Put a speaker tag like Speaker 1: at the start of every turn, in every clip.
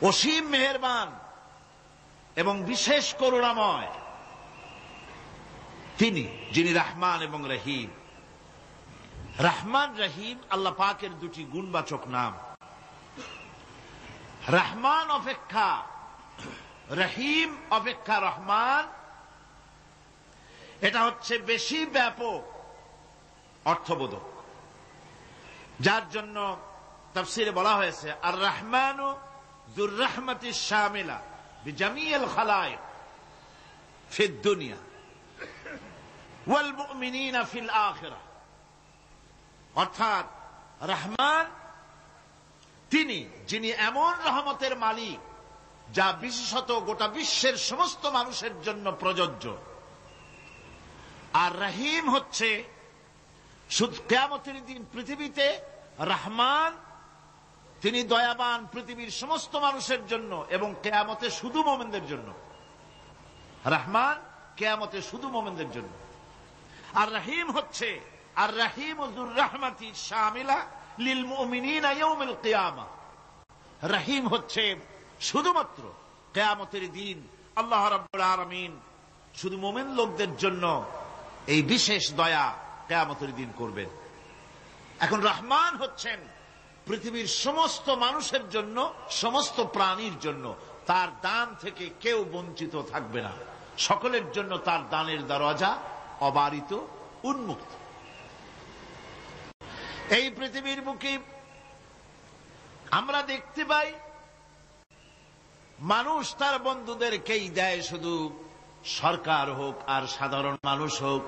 Speaker 1: অসীম মেহেরবান এবং বিশেষ করুণাময় তিনি, যিনি রহমান এবং রহিম। রহমান রহিম আল্লাহ পাকের দুটি গুণবাচক নাম। রহমান অপেক্ষা রহিম অপেক্ষা রহমান, এটা হচ্ছে বেশি ব্যাপক অর্থবোধক, যার জন্য তাফসিরে বলা হয়েছে আর রহমানু যুর রাহমাতিশ শামিলা বিজামিল খালায়েক ফিদ দুনিয়া ওয়াল মুমিনিনা ফিল আখিরাহ। অর্থাৎ রহমান তিনি, যিনি এমন রহমতের মালিক যা বিশেষত গোটা বিশ্বের সমস্ত মানুষের জন্য প্রযোজ্য। আর রহিম হচ্ছে শুধু কিয়ামতের দিন পৃথিবীতে রহমান তিনি দয়াবান পৃথিবীর সমস্ত মানুষের জন্য এবং কিয়ামতে শুধু মুমিনদের জন্য। রহমান কিয়ামতে শুধু মুমিনদের জন্য। আর রহিম হচ্ছে আর রহিম যুর রাহমাতি শামিলা লিল মুমিনিনা ইয়াউমিল কিয়ামা। রহিম হচ্ছে শুধুমাত্র কিয়ামতের দিন আল্লাহ রাব্বুল আলামিন শুধু মুমিন লোকদের জন্য এই বিশেষ দয়া কিয়ামতের দিন করবেন। এখন রহমান হচ্ছেন পৃথিবীর সমস্ত মানুষের জন্য, সমস্ত প্রাণীর জন্য। তার দান থেকে কেউ বঞ্চিত থাকবে না, সকলের জন্য তার দানের দরজা অবারিত, উন্মুক্ত। এই পৃথিবীর বুকে আমরা দেখতে পাই মানুষ তার বন্ধুদেরকেই দেয়, শুধু সরকার হোক আর সাধারণ মানুষ হোক,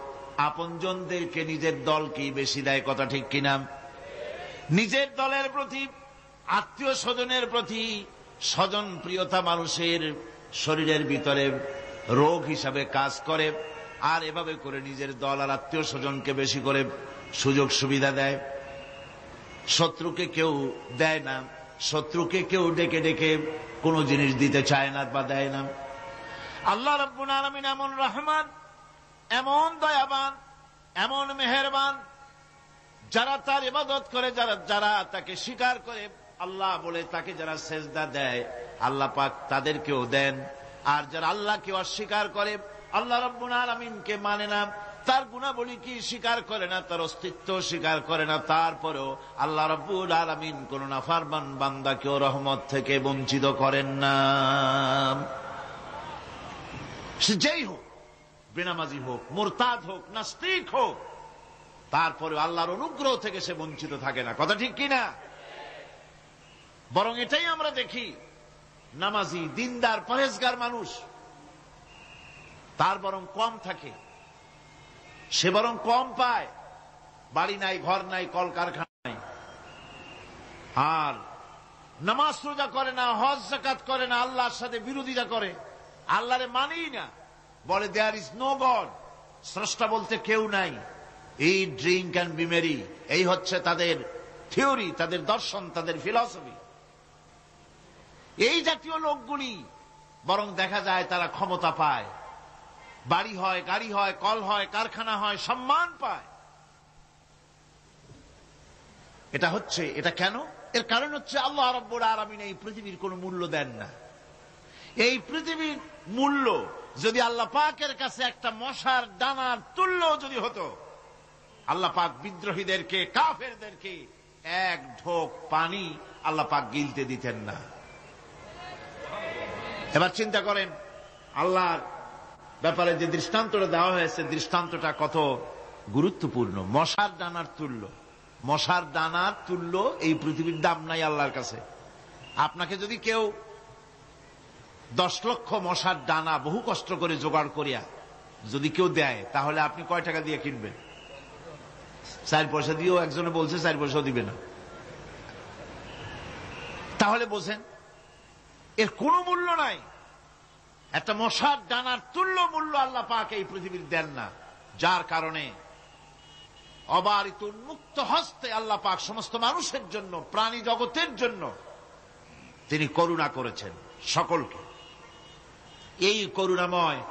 Speaker 1: আপনজনদেরকে নিজের দলকেই বেশি দেয়। কথা ঠিক কিনা? নিজের দলের প্রতি, আত্মীয় স্বজনের প্রতি স্বজন প্রিয়তা মানুষের শরীরের ভিতরে রোগ হিসাবে কাজ করে, আর এভাবে করে নিজের দল আর আত্মীয় স্বজনকে বেশি করে সুযোগ সুবিধা দেয়। শত্রুকে কেউ দেয় না, শত্রুকে কেউ ডেকে ডেকে কোন জিনিস দিতে চায় না বা দেয় না। আল্লাহ রাব্বুল আলামিন এমন রহমান, এমন দয়াবান, এমন মেহেরবান, যারা তার ইবাদত করে, যারা তাকে স্বীকার করে, আল্লাহ বলে তাকে যারা সেজদা দেয়, আল্লাহ পাক তাদেরকেও দেন। আর যারা আল্লাহকে অস্বীকার করে, আল্লাহ রাব্বুল আলামিনকে মানে না, তার গুণাবলী কি স্বীকার করে না, তার অস্তিত্ব স্বীকার করে না, তারপরেও আল্লাহ রাব্বুল আলামিন কোন নাফরমান বান্দাকেও রহমত থেকে বঞ্চিত করেন না। সে যেই হোক, বেনামাজি হোক, মুরতাদ হোক, নাস্তিক হোক, তারপরে আল্লাহর অনুগ্রহ থেকে সে বঞ্চিত থাকে না। কথা ঠিক কিনা? বরং এটাই আমরা দেখি, নামাজি, দিনদার, পরেজগার মানুষ তার বরং কম থাকে, সে বরং কম পায়। বাড়ি নাই, ঘর নাই, কলকারখানা নাই, আর নামাজ রোজা করে না, হজ যাকাত করে না, আল্লাহর সাথে বিরোধিতা করে, আল্লাহরে মানেই না, বলে দেয়ার ইজ নো গড, স্রষ্টা বলতে কেউ নাই, এই ড্রিঙ্ক অ্যান্ড বি মেরি, এই হচ্ছে তাদের থিওরি, তাদের দর্শন, তাদের ফিলসফি। এই জাতীয় লোকগুলি বরং দেখা যায় তারা ক্ষমতা পায়, বাড়ি হয়, গাড়ি হয়, কল হয়, কারখানা হয়, সম্মান পায়। এটা কেন? এর কারণ হচ্ছে আল্লাহ রাব্বুল আলামিন এই পৃথিবীর কোনো মূল্য দেন না। এই পৃথিবীর মূল্য যদি আল্লাহ পাকের কাছে একটা মশার দানার তুল্য যদি হতো, আল্লাহ পাক বিদ্রোহীদেরকে, কাফেরদেরকে এক ঢোক পানি আল্লাহ পাক গিলতে দিতেন না। এবার চিন্তা করেন, আল্লাহর ব্যাপারে যে দৃষ্টান্তটা দেওয়া হয়েছে, দৃষ্টান্তটা কত গুরুত্বপূর্ণ। মশার দানার তুল্য, মশার দানার তুল্য এই পৃথিবীর দাম নাই আল্লাহর কাছে। আপনাকে যদি কেউ 10 লক্ষ মশার দানা বহু কষ্ট করে জোগাড় করিয়া যদি কেউ দেয়, তাহলে আপনি কয় টাকা দিয়ে কিনবেন? 4 পয়সা দিয়েও একজনে বলছে 4 পয়সাও দিবে না। তাহলে বোঝেন এর কোনো মূল্য নাই। একটা মশার দানার তুল্য মূল্য আল্লাহ পাক এই পৃথিবীর দেন না, যার কারণে অবারিত উন্মুক্ত হস্তে আল্লাহ পাক সমস্ত মানুষের জন্য, প্রাণী জগতের জন্য তিনি করুণা করেছেন সকলকে। এই করুণাময়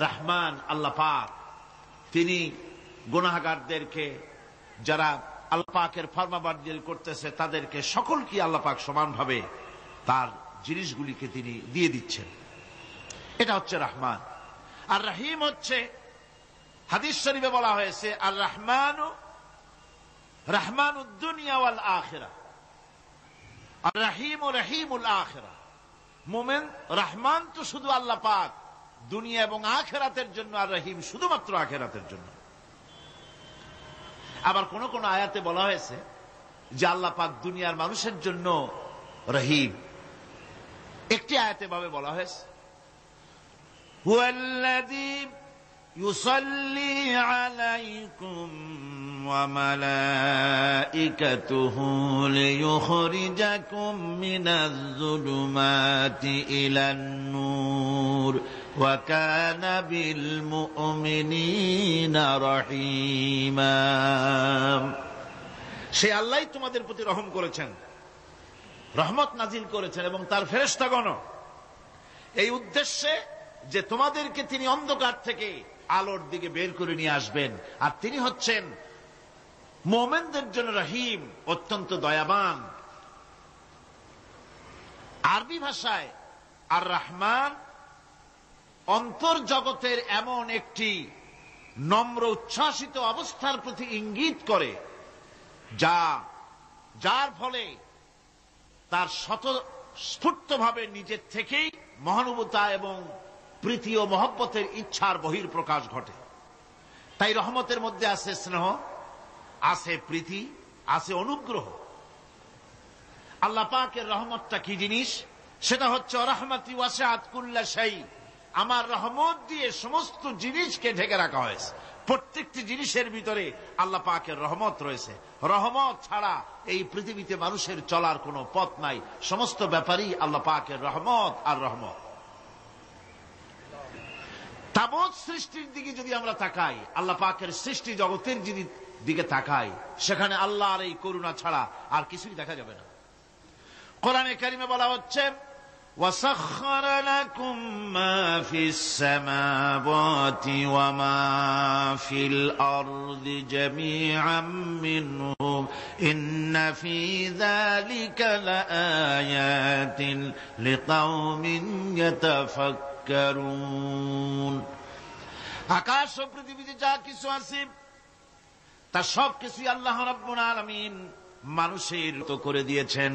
Speaker 1: রহমান আল্লাহ পাক তিনি গুনাহগারদেরকে, যারা আল্লাহ পাকের ফরমাবরদারি করতেছে, তাদেরকে সকলকে আল্লাহ পাক সমানভাবে তার জিনিসগুলিকে তিনি দিয়ে দিচ্ছেন। এটা হচ্ছে রহমান। আর রহিম হচ্ছে, হাদিস শরীফে বলা হয়েছে, আর রহমানু রহমানুদ দুনিয়া ওয়াল আখিরা, আর রহিম ও রহিমুল আখিরা। মোমেন রহমান তো শুধু আল্লাহ পাক দুনিয়া এবং আখিরাতের জন্য, আর রহিম শুধুমাত্র আখিরাতের জন্য। আবার কোন কোন আয়াতে বলা হয়েছে যে আল্লাহ পাক দুনিয়ার মানুষের জন্য রহিম। একটি আয়াতে ভাবে বলা হয়েছে, হুয়াল্লাযী ইউসাল্লি আলাইকুম ওয়া মালাইকাতুহু লিইখরিজাকুম মিনাজ যুলুমাতি ইলান নূর ওয়া কানা বিল মুমিনিনা রহিমা। সে আল্লাহই তোমাদের প্রতি রহম করেছেন, রহমত নাজিল করেছেন, এবং তার ফেরেশতাগণ এই উদ্দেশ্যে যে তোমাদেরকে তিনি অন্ধকার থেকে আলোর দিকে বের করে নিয়ে আসবেন। আর তিনি হচ্ছেন মুমিনদের জন্য রহিম, অত্যন্ত দয়াবান। আরবি ভাষায় আর রহমান অন্তর্জগতের এমন একটি নম্র উচ্ছ্বাসিত অবস্থার প্রতি ইঙ্গিত করে, যার ফলে তার স্বতঃস্ফূর্তভাবে নিজের থেকেই মহানুভবতা এবং প্রীতি ও মহব্বতের ইচ্ছার বহির্প্রকাশ ঘটে। তাই রহমতের মধ্যে আছে স্নেহ, আছে প্রীতি, আছে অনুগ্রহ। আল্লাহ পাকের রহমতটা কি জিনিস? সেটা হচ্ছে রাহমাতি ওয়াসিআত কুল্লা শাই। আমার রহমত দিয়ে সমস্ত জিনিসকে ঢেকে রাখা হয়েছে। প্রত্যেকটি জিনিসের ভিতরে আল্লাহ পাকের রহমত রয়েছে। রহমত ছাড়া এই পৃথিবীতে মানুষের চলার কোনো পথ নাই। সমস্ত ব্যাপারই আল্লাহ পাকের রহমত আর রহমত। তাবৎ সৃষ্টির দিকে যদি আমরা তাকাই, আল্লাহ পাকের সৃষ্টি জগতের দিকে তাকাই, সেখানে আল্লাহর এই করুণা ছাড়া আর কিছুই দেখা যাবে না। কোরআনে কারিমে বলা হচ্ছে, وَسَخَّرَ لَكُم مَّا فِي السَّمَاوَاتِ وَمَا فِي الْأَرْضِ جَمِيعًا مِّنْهُ إِنَّ فِي ذَلِكَ لَآيَاتٍ لِقَوْمٍ يَتَفَكَّرُونَ। আকাশ ও পৃথিবীতে যা কিছু আছে তা সব কিছুই আল্লাহ রাব্বুল আলামিন মানুষের তো করে দিয়েছেন।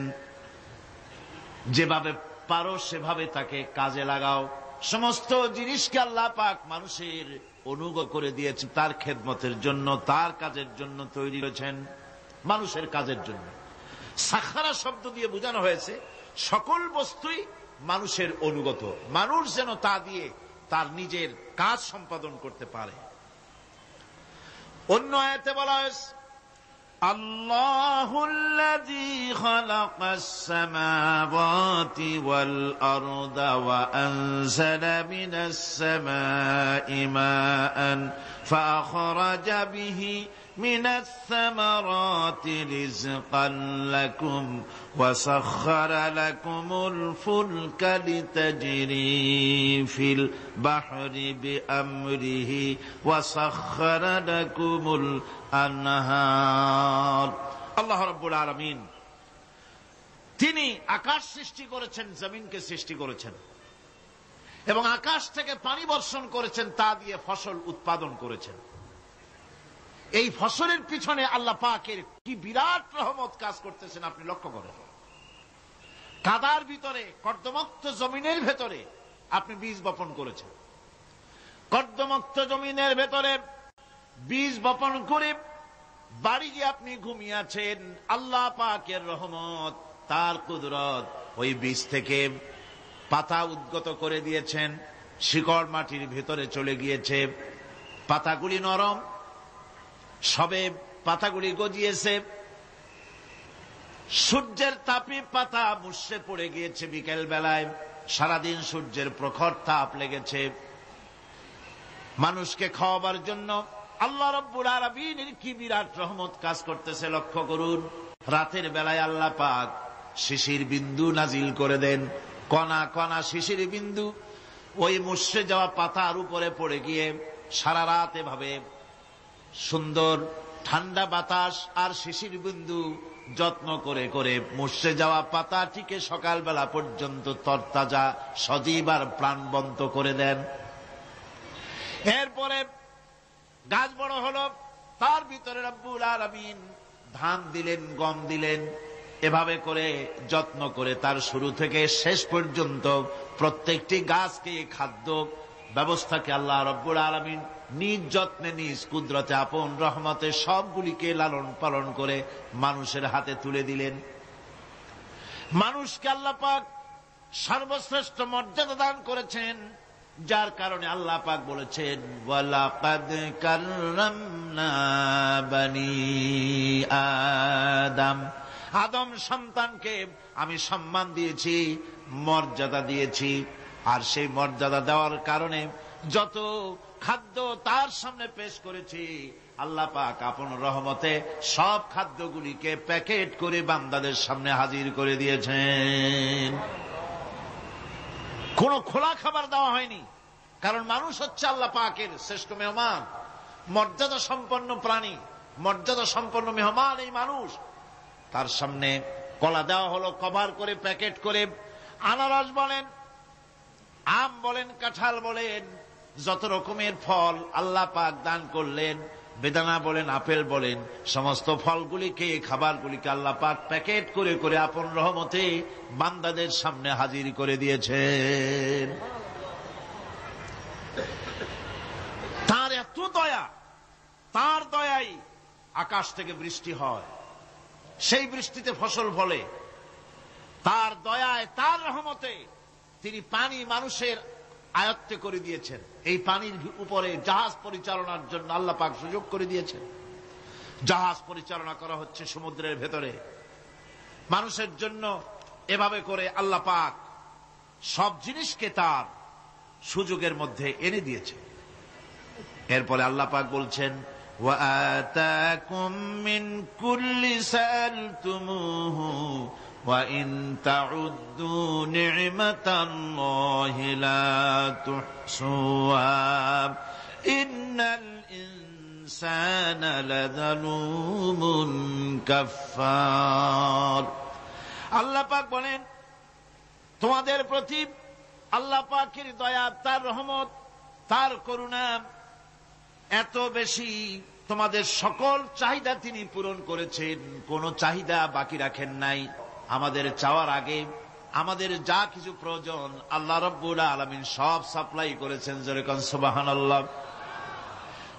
Speaker 1: যেভাবে পারো সেভাবে তাকে কাজে লাগাও। সমস্ত জিনিসকে আল্লাহ পাক মানুষের অনুগ্রহ করে দিয়েছেন, তার খেদমতের জন্য, তার কাজের জন্য তৈরি হয়েছেন, মানুষের কাজের জন্য। সাখারা শব্দ দিয়ে বোঝানো হয়েছে সকল বস্তুই মানুষের অনুগত, মানুষ যেন তা দিয়ে তার নিজের কাজ সম্পাদন করতে পারে। অন্য আয়াতে বলা হয়েছে, আল্লাহুল্লাযী খালাকাস সামাওয়াতি ওয়াল আরদা ওয়া আনজালা মিনাস সামাই মাআন ফাআখরাজা বিহি মিনাস সামারাতি রিজকান লাকুম ওয়া সাখখারা লাকুমুল ফুলকা লিতাজরি ফিল বাহরি বিআমরিহি ওয়া সাখখারা লাকুমুল আনহার। আল্লাহ রাব্বুল আলামিন তিনি আকাশ সৃষ্টি করেছেন, জমিনকে সৃষ্টি করেছেন, এবং আকাশ থেকে পানি বর্ষণ করেছেন, তা দিয়ে ফসল উৎপাদন করেছেন। এই ফসলের পিছনে আল্লাহ পাকের কি বিরাট রহমত কাজ করতেছেন আপনি লক্ষ্য করেন। কাদার ভিতরে, কর্দমাক্ত জমিনের ভেতরে আপনি বীজ বপন করেছেন। কর্দমাক্ত জমিনের ভেতরে বীজ বপন করে বাড়ি গিয়ে আপনি ঘুমিয়ে আছেন। আল্লাহ পাকের রহমত, তার কুদরত, ওই বীজ থেকে পাতা উদ্গত করে দিয়েছেন, শিকড় মাটির ভেতরে চলে গিয়েছে, পাতাগুলি নরম, সবে পাতাগুলি গজিয়েছে, সূর্যের তাপে পাতা মুষড়ে পড়ে গিয়েছে বিকেল বেলায়, সারাদিন সূর্যের প্রখর তাপ লেগেছে। মানুষকে খাওয়াবার জন্য আল্লাহ রাব্বুল আলামিনের কি বিরাট রহমত কাজ করতেছে লক্ষ্য করুন। রাতের বেলায় আল্লাহ পাক শিশির বিন্দু নাজিল করে দেন, কণা কণা শিশির বিন্দু ওই মুষড়ে যাওয়া পাতার উপরে পড়ে গিয়ে সারা রাত এভাবে সুন্দর ঠান্ডা বাতাস আর শিশির বিন্দু যত্ন করে করে মুষড়ে যাওয়া পাতাটিকে সকালবেলা পর্যন্ত তরতাজা সজীব আর প্রাণবন্ত করে দেন। এরপরে গাছ বড় হলো, তার ভিতরে রব্বুল আলামিন ধান দিলেন, গম দিলেন। এভাবে করে যত্ন করে তার শুরু থেকে শেষ পর্যন্ত প্রত্যেকটি গাছকে খাদ্য ব্যবস্থাকে আল্লাহ রব্বুল আলামিন নিজ যত্নে নিজ কুদরতে আপন রহমতে সবগুলিকে লালন পালন করে মানুষের হাতে তুলে দিলেন। মানুষকে আল্লাহ পাক সর্বশ্রেষ্ঠ মর্যাদা দান করেছেন, যার কারণে আল্লাহ পাক বলেছেন ওয়ালাকাদ কাররামনা বানি আদম, আদম সন্তানকে আমি সম্মান দিয়েছি, মর্যাদা দিয়েছি। আর সেই মর্যাদা দেওয়ার কারণে যত খাদ্য তার সামনে পেশ করেছি, আল্লাহ পাক আপন রহমতে সব খাদ্যগুলিকে প্যাকেট করে বান্দাদের সামনে হাজির করে দিয়েছেন। কোন খোলা খাবার দেওয়া হয়নি, কারণ মানুষ হচ্ছে আল্লাহ পাকের শ্রেষ্ঠ মেহমান, মর্যাদা সম্পন্ন প্রাণী, মর্যাদা সম্পন্ন মেহমান এই মানুষ। তার সামনে কলা দেওয়া হলো কভার করে, প্যাকেট করে। আনারস বলেন, আম বলেন, কাঁঠাল বলেন, যত রকমের ফল আল্লাহ পাক দান করলেন, বেদানা বলেন, আপেল বলেন, সমস্ত ফলগুলিকে, খাবারগুলিকে আল্লাহ পাক প্যাকেট করে করে আপন রহমতে বান্দাদের সামনে হাজির করে দিয়েছেন। তার এত দয়া, তার দয়াই আকাশ থেকে বৃষ্টি হয়, সেই বৃষ্টিতে ফসল ফলে। তার দয়ায়, তার রহমতে তিনি পানি মানুষের আয়ত্তে করে দিয়েছেন। এই পানির উপরে জাহাজ পরিচালনার জন্য আল্লাহ পাক সুযোগ করে দিয়েছেন। জাহাজ পরিচালনা করা হচ্ছে সমুদ্রের ভেতরে মানুষের জন্য। এভাবে করে আল্লাহ পাক সব জিনিসকে তার সুযোগের মধ্যে এনে দিয়েছে। এরপরে আল্লাহ পাক বলছেন ওয়াআতাকুম মিন কুল্লি সালতুমুহু ওয়া ইন তাউদ্দু নি'মাতাল্লাহি লা তুহসুহা ইন্নাল ইনসানা লাযালুমুন কাফফার। আল্লাহ পাক বলেন, তোমাদের প্রতি আল্লাহ পাকের দয়া, তার রহমত, তার করুণা এত বেশি, তোমাদের সকল চাহিদা তিনি পূরণ করেছেন, কোন চাহিদা বাকি রাখেন নাই। আমাদের চাওয়ার আগে আমাদের যা কিছু প্রয়োজন আল্লাহ রাব্বুল আলামিন সব সাপ্লাই করেছেন। যেরকম সুবহানাল্লাহ।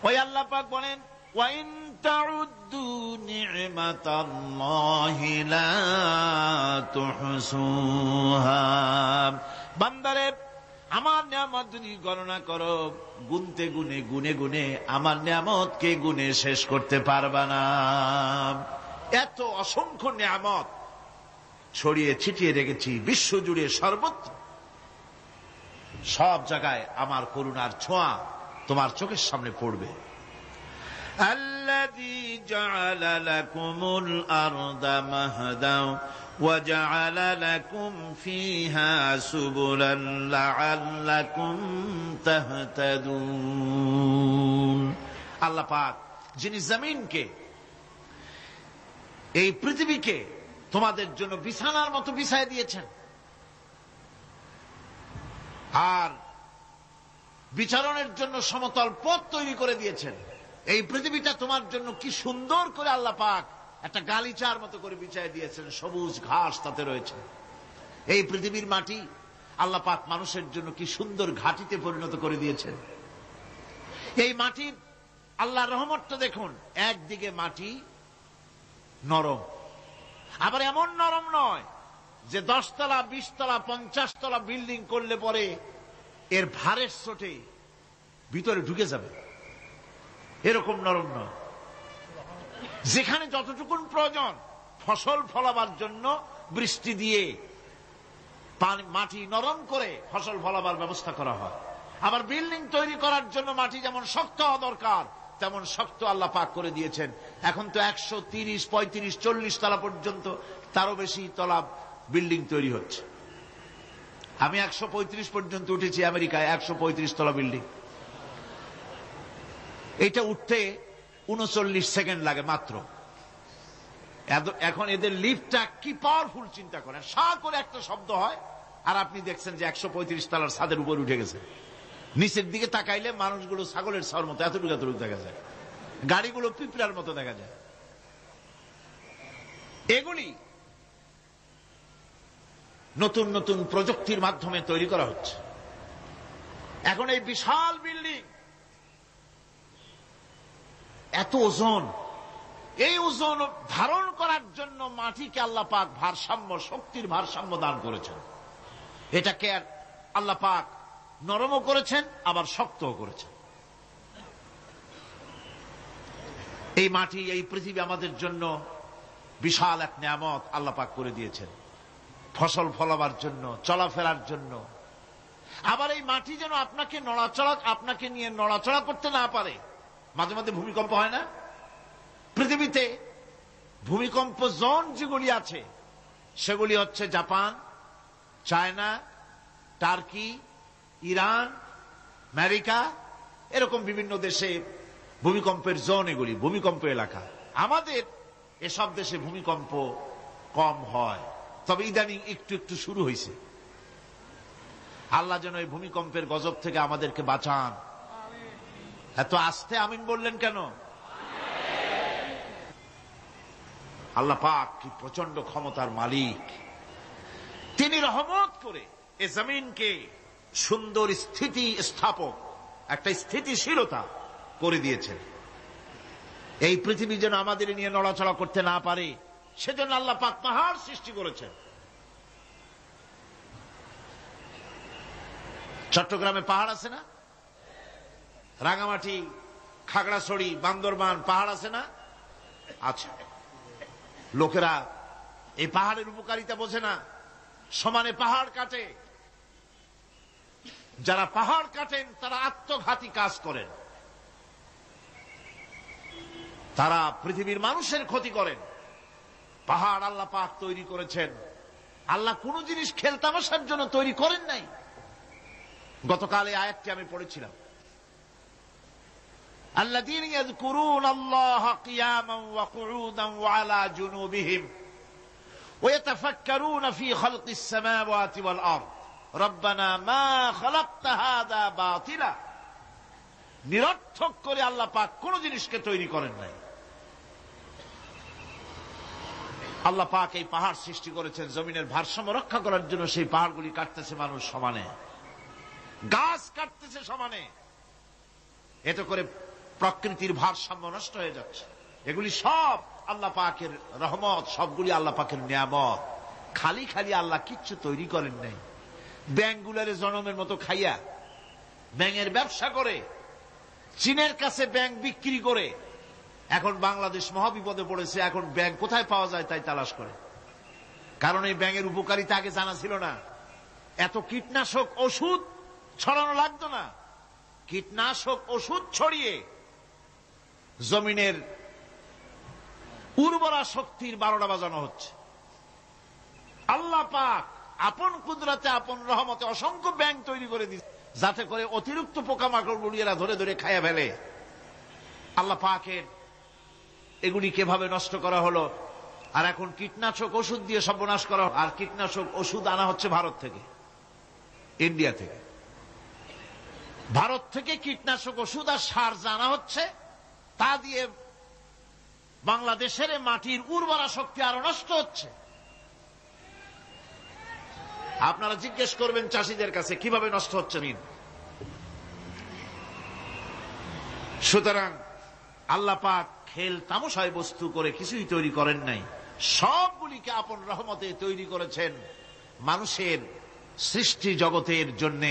Speaker 1: ওই আল্লাহ পাক বলেন ওয়া ইন তাউদ্দু নি'মাতাল্লাহি লা তুহসুহা। বান্দারে, আমার নিয়ামত যদি গণনা করো, গুনতে গুনে গুনে গুনে আমার নিয়ামতকে গুনে শেষ করতে পারবা না। এত অসংখ্য নিয়ামত ছড়িয়ে ছিটিয়ে রেখেছি বিশ্ব জুড়ে, সর্বত্র সব জায়গায় আমার করুণার ছোঁয়া তোমার চোখের সামনে পড়বে। আল্লাযী জাআলা লাকুমুল আরদা মাহদাও ওয়া জাআলা লাকুম ফীহা সুবুলান লাআল্লাকুম তাহতাদুন। আল্লাহ পাক যিনি জমিনকে, এই পৃথিবীকে তোমাদের জন্য বিছানার মতো বিছায় দিয়েছেন, আর বিচরণের জন্য সমতল পথ তৈরি করে দিয়েছেন। এই পৃথিবীটা তোমার জন্য কি সুন্দর করে আল্লাহ পাক একটা গালিচার মতো করে বিছায় দিয়েছেন, সবুজ ঘাস তাতে রয়েছে। এই পৃথিবীর মাটি আল্লাহ পাক মানুষের জন্য কি সুন্দর ঘাটিতে পরিণত করে দিয়েছেন। এই মাটির আল্লাহর রহমতটা দেখুন, একদিকে মাটি নরম, আবার এমন নরম নয় যে 10 তলা 20 তলা 50 তলা বিল্ডিং করলে পরে এর ভারের চোটে ভিতরে ঢুকে যাবে, এরকম নরম নয়। যেখানে যতটুকুন প্রয়োজন ফসল ফলাবার জন্য বৃষ্টি দিয়ে মাটি নরম করে ফসল ফলাবার ব্যবস্থা করা হয়। আবার বিল্ডিং তৈরি করার জন্য মাটি যেমন শক্ত হওয়া দরকার, তেমন শক্ত আল্লাহ পাক করে দিয়েছেন। এখন তো 130, 35, 40 তলা পর্যন্ত, তারও বেশি তলা বিল্ডিং তৈরি হচ্ছে। আমি 135 পর্যন্ত উঠেছি আমেরিকায়, 135 তলা বিল্ডিং। এটা উঠতে 39 সেকেন্ড লাগে মাত্র। এখন এদের লিফটটা কি পাওয়ারফুল চিন্তা করেন, সা করে একটা শব্দ হয় আর আপনি দেখছেন যে 135 তলার ছাদের উপর উঠে গেছে। নিচের দিকে তাকাইলে মানুষগুলো ছাগলের ছাওয়ার মতো এতটুকু এতটুকু দেখা যায়, গাড়িগুলো পিঁপড়ার মতো দেখা যায়। এগুলি নতুন নতুন প্রযুক্তির মাধ্যমে তৈরি করা হচ্ছে। এখন এই বিশাল বিল্ডিং, এত ওজন, এই ওজন ধারণ করার জন্য মাটিকে আল্লাহ পাক ভারসাম্য, শক্তির ভারসাম্য দান করেছেন। এটাকে আল্লাহ পাক নরমও করেছেন আবার শক্তও করেছেন। এই মাটি, এই পৃথিবী আমাদের জন্য বিশাল এক নিয়ামত আল্লাহ পাক করে দিয়েছেন, ফসল ফলাবার জন্য, চলাফেরার জন্য। আবার এই মাটি যেন আপনাকে নিয়ে নড়াচড়া করতে না পারে। মাঝে মাঝে ভূমিকম্প হয় না? পৃথিবীতে ভূমিকম্প জোন যেগুলি আছে সেগুলি হচ্ছে Japan, China, turkey, Iran, America, এরকম বিভিন্ন দেশে ভূমিকম্পের জোন, এগুলি ভূমিকম্প এলাকা। আমাদের এসব দেশে ভূমিকম্প কম হয়, তবে ইদানিং একটু একটু শুরু হয়েছে। আল্লাহ যেন এই ভূমিকম্পের গজব থেকে আমাদেরকে বাঁচান। এত আস্তে আমিন বললেন কেন? আল্লাহ পাক কি প্রচন্ড ক্ষমতার মালিক। তিনি রহমত করে এ জমিনকে সুন্দর স্থিতি স্থাপক, একটা স্থিতিশীলতা করে দিয়েছেন। এই পৃথিবী যেন আমাদের নিয়ে নড়াচড়া করতে না পারে, সেজন্য আল্লাহ পাক পাহাড় সৃষ্টি করেছেন। চট্টগ্রামে পাহাড় আছে না? রাঙামাটি, খাগড়াছড়ি, বান্দরবান পাহাড় আছে না? আচ্ছা, লোকেরা এই পাহাড়ের উপকারিতা বোঝে না, সমানে পাহাড় কাটে। যারা পাহাড় কাটেন তারা আত্মঘাতী কাজ করেন, তারা পৃথিবীর মানুষের ক্ষতি করেন। পাহাড় আল্লাহ পাক তৈরি করেছেন। আল্লাহ কোন জিনিস খেলতামাশার জন্য তৈরি করেন নাই। গতকাল এই আয়াতটি আমি পড়েছিলাম, الذين يذكرون الله قياما وقعودا وعلى جنوبهم ويتفكرون في خلق السماوات والأرض ربنا ما خلقت هذا باطلا। নিরর্থক করে আল্লাহ পাক কোন জিনিসকে তৈরি করেন নাই। আল্লাহ পাক এই পাহাড় সৃষ্টি করেছেন জমিনের ভারসাম্য রক্ষা করার জন্য। সেই পাহাড়গুলি কাটতেছে মানুষ সমানে, গাছ কাটতেছে সমানে। এতে করে প্রকৃতির ভারসাম্য নষ্ট হয়ে যাচ্ছে। এগুলি সব আল্লাহ পাকের রহমত, সবগুলি আল্লাহ পাকের নিয়ামত। খালি খালি আল্লাহ কিচ্ছু তৈরি করেন নাই। ব্যাংকগুলারে জনমের মতো খাইয়া ব্যাঙের ব্যবসা করে, চীনের কাছে ব্যাংক বিক্রি করে এখন বাংলাদেশ মহাবিপদে পড়েছে। এখন ব্যাংক কোথায় পাওয়া যায় তাই তালাশ করে, কারণ এই ব্যাঙের উপকারিতা আগে জানা ছিল না। এত কীটনাশক ওষুধ ছড়ানো লাগতো না। কীটনাশক ওষুধ ছড়িয়ে জমিনের উর্বরা শক্তির 12টা বাজানো হচ্ছে। আল্লাহ পাক আপন কুদরতে, আপন রহমতে অসংখ্য ব্যাংক তৈরি করে দিচ্ছে, যাতে করে অতিরিক্ত পোকামাকড়গুলি এরা ধরে ধরে খাইয়া ফেলে। আল্লাহ পাকের এগুলি কিভাবে নষ্ট করা হলো। আর এখন কীটনাশক ওষুধ দিয়ে সর্বনাশ করা। আর কীটনাশক ওষুধ আনা হচ্ছে ভারত থেকে, ইন্ডিয়া থেকে। ভারত থেকে কীটনাশক ওষুধ আর সার জানা হচ্ছে, তা দিয়ে বাংলাদেশের মাটির উর্বরা শক্তি আরো নষ্ট হচ্ছে। আপনারা জিজ্ঞেস করবেন চাষীদের কাছে কিভাবে নষ্ট হচ্ছে। সুতরাং আল্লাহ পাক খেল তামাশায় বস্তু করে কিছুই তৈরি করেন নাই, সবগুলিকে আপন রহমতে তৈরি করেছেন মানুষের সৃষ্টি জগতের জন্য,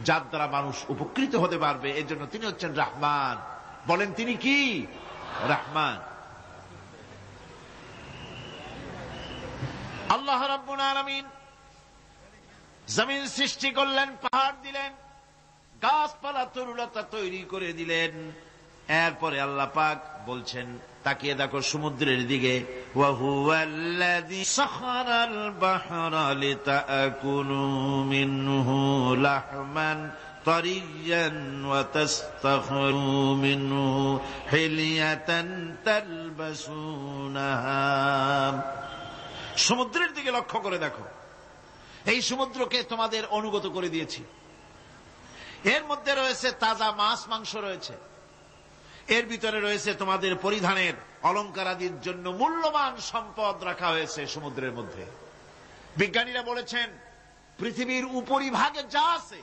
Speaker 1: যার দ্বারা মানুষ উপকৃত হতে পারবে। এর জন্য তিনি হচ্ছেন রহমান। বলেন তিনি কি? রহমান। আল্লাহ রাব্বুল আলামিন জমিন সৃষ্টি করলেন, পাহাড় দিলেন, গাছপালা তরুলতা তৈরি করে দিলেন। এরপরে আল্লাহ পাক বলছেন, তাকিয়ে দেখো সমুদ্রের দিকে, ওয়া হুয়াল্লাযী সাখারাল বাহরা লিতাকুলু মিনহু লাহমান طريا وتستخرجوا منه حلية تلبسونها। সমুদ্রের দিকে লক্ষ্য করে দেখো, এই সমুদ্রকে তোমাদের অনুগত করে দিয়েছি। এর মধ্যে রয়েছে তাজা মাছ মাংস রয়েছে, এর ভিতরে রয়েছে তোমাদের পরিধানের অলংকার আদির জন্য মূল্যবান সম্পদ রাখা হয়েছে সমুদ্রের মধ্যে। বিজ্ঞানীরা বলেছেন পৃথিবীর উপরিভাগে যা আছে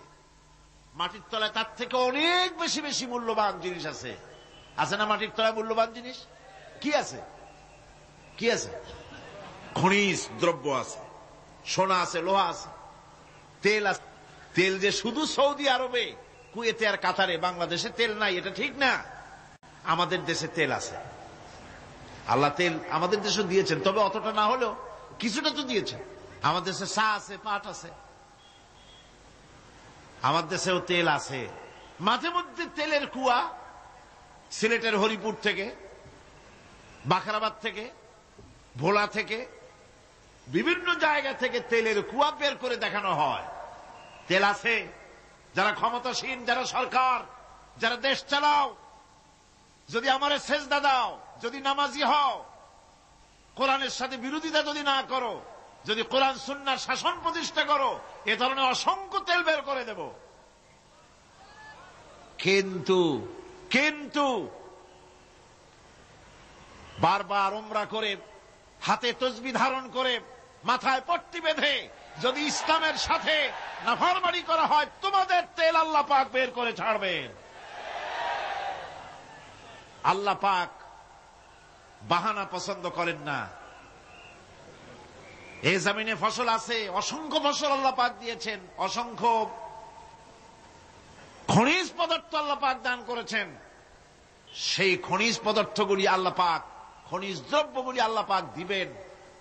Speaker 1: মাটির তলায় তার থেকে অনেক বেশি বেশি মূল্যবান জিনিস আছে। আছে না মাটির তলায় মূল্যবান জিনিস? কি আছে? কি আছে? খনিজ দ্রব্য আছে, সোনা আছে, লোহা আছে, তেল আছে। তেল যে শুধু সৌদি আরবে, কুয়েতে আর কাতারে, বাংলাদেশে তেল নাই এটা ঠিক না। আমাদের দেশে তেল আছে, আল্লাহ তেল আমাদের দেশে দিয়েছেন, তবে অতটা না হলেও কিছুটা তো দিয়েছেন। আমাদের দেশে চা আছে, পাট আছে, আমার দেশেও তেল আছে। মাঝে মধ্যে তেলের কুয়া সিলেটের হরিপুর থেকে, বাখরাবাদ থেকে, ভোলা থেকে, বিভিন্ন জায়গা থেকে তেলের কুয়া বের করে দেখানো হয়। তেল আছে। যারা ক্ষমতাসীন, যারা সরকার, যারা দেশ চালাও, যদি আমারে সেজদা দাও, যদি নামাজি হও, কোরআনের সাথে বিরোধিতা যদি না করো, যদি কোরআন সুন্নাহর শাসন প্রতিষ্ঠা করো, এ ধরনের অসংখ্য তেল বের করে দেব। কিন্তু বারবার উমরা করে, হাতে তসবিহ ধারণ করে, মাথায় পট্টি বেঁধে যদি ইসলামের সাথে নাফরমানি করা হয়, তোমাদের তেল আল্লাহ পাক বের করে ছাড়বেন। আল্লাহ পাক বাহানা পছন্দ করেন না। এই জমিনে ফসল আছে, অসংখ্য ফসল আল্লাহ পাক দিয়েছেন, অসংখ্য খনিজ পদার্থ আল্লাহ পাক দান করেছেন। সেই খনিজ পদার্থগুলি আল্লাহ পাক, খনিজ দ্রব্যগুলি আল্লাহ পাক দিবেন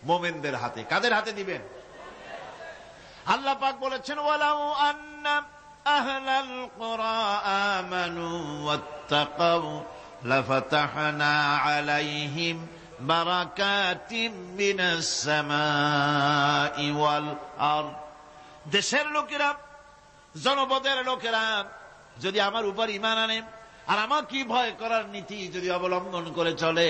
Speaker 1: মোমেনদের হাতে। কাদের হাতে দিবেন? আল্লাহ পাক বলেছেন, ওয়ালাউ আন্না আহলাল কুরা আমানু ওয়াত্তাকাউ লাফাতাহনা আলাইহিম বারাকাতিম মিনাস সামাই ওয়াল আরদ। দেশের লোকেরা, জনপদের লোকেরা যদি আমার উপর ঈমান আনে আর আমার কি ভয় করার নীতি যদি অবলম্বন করে চলে,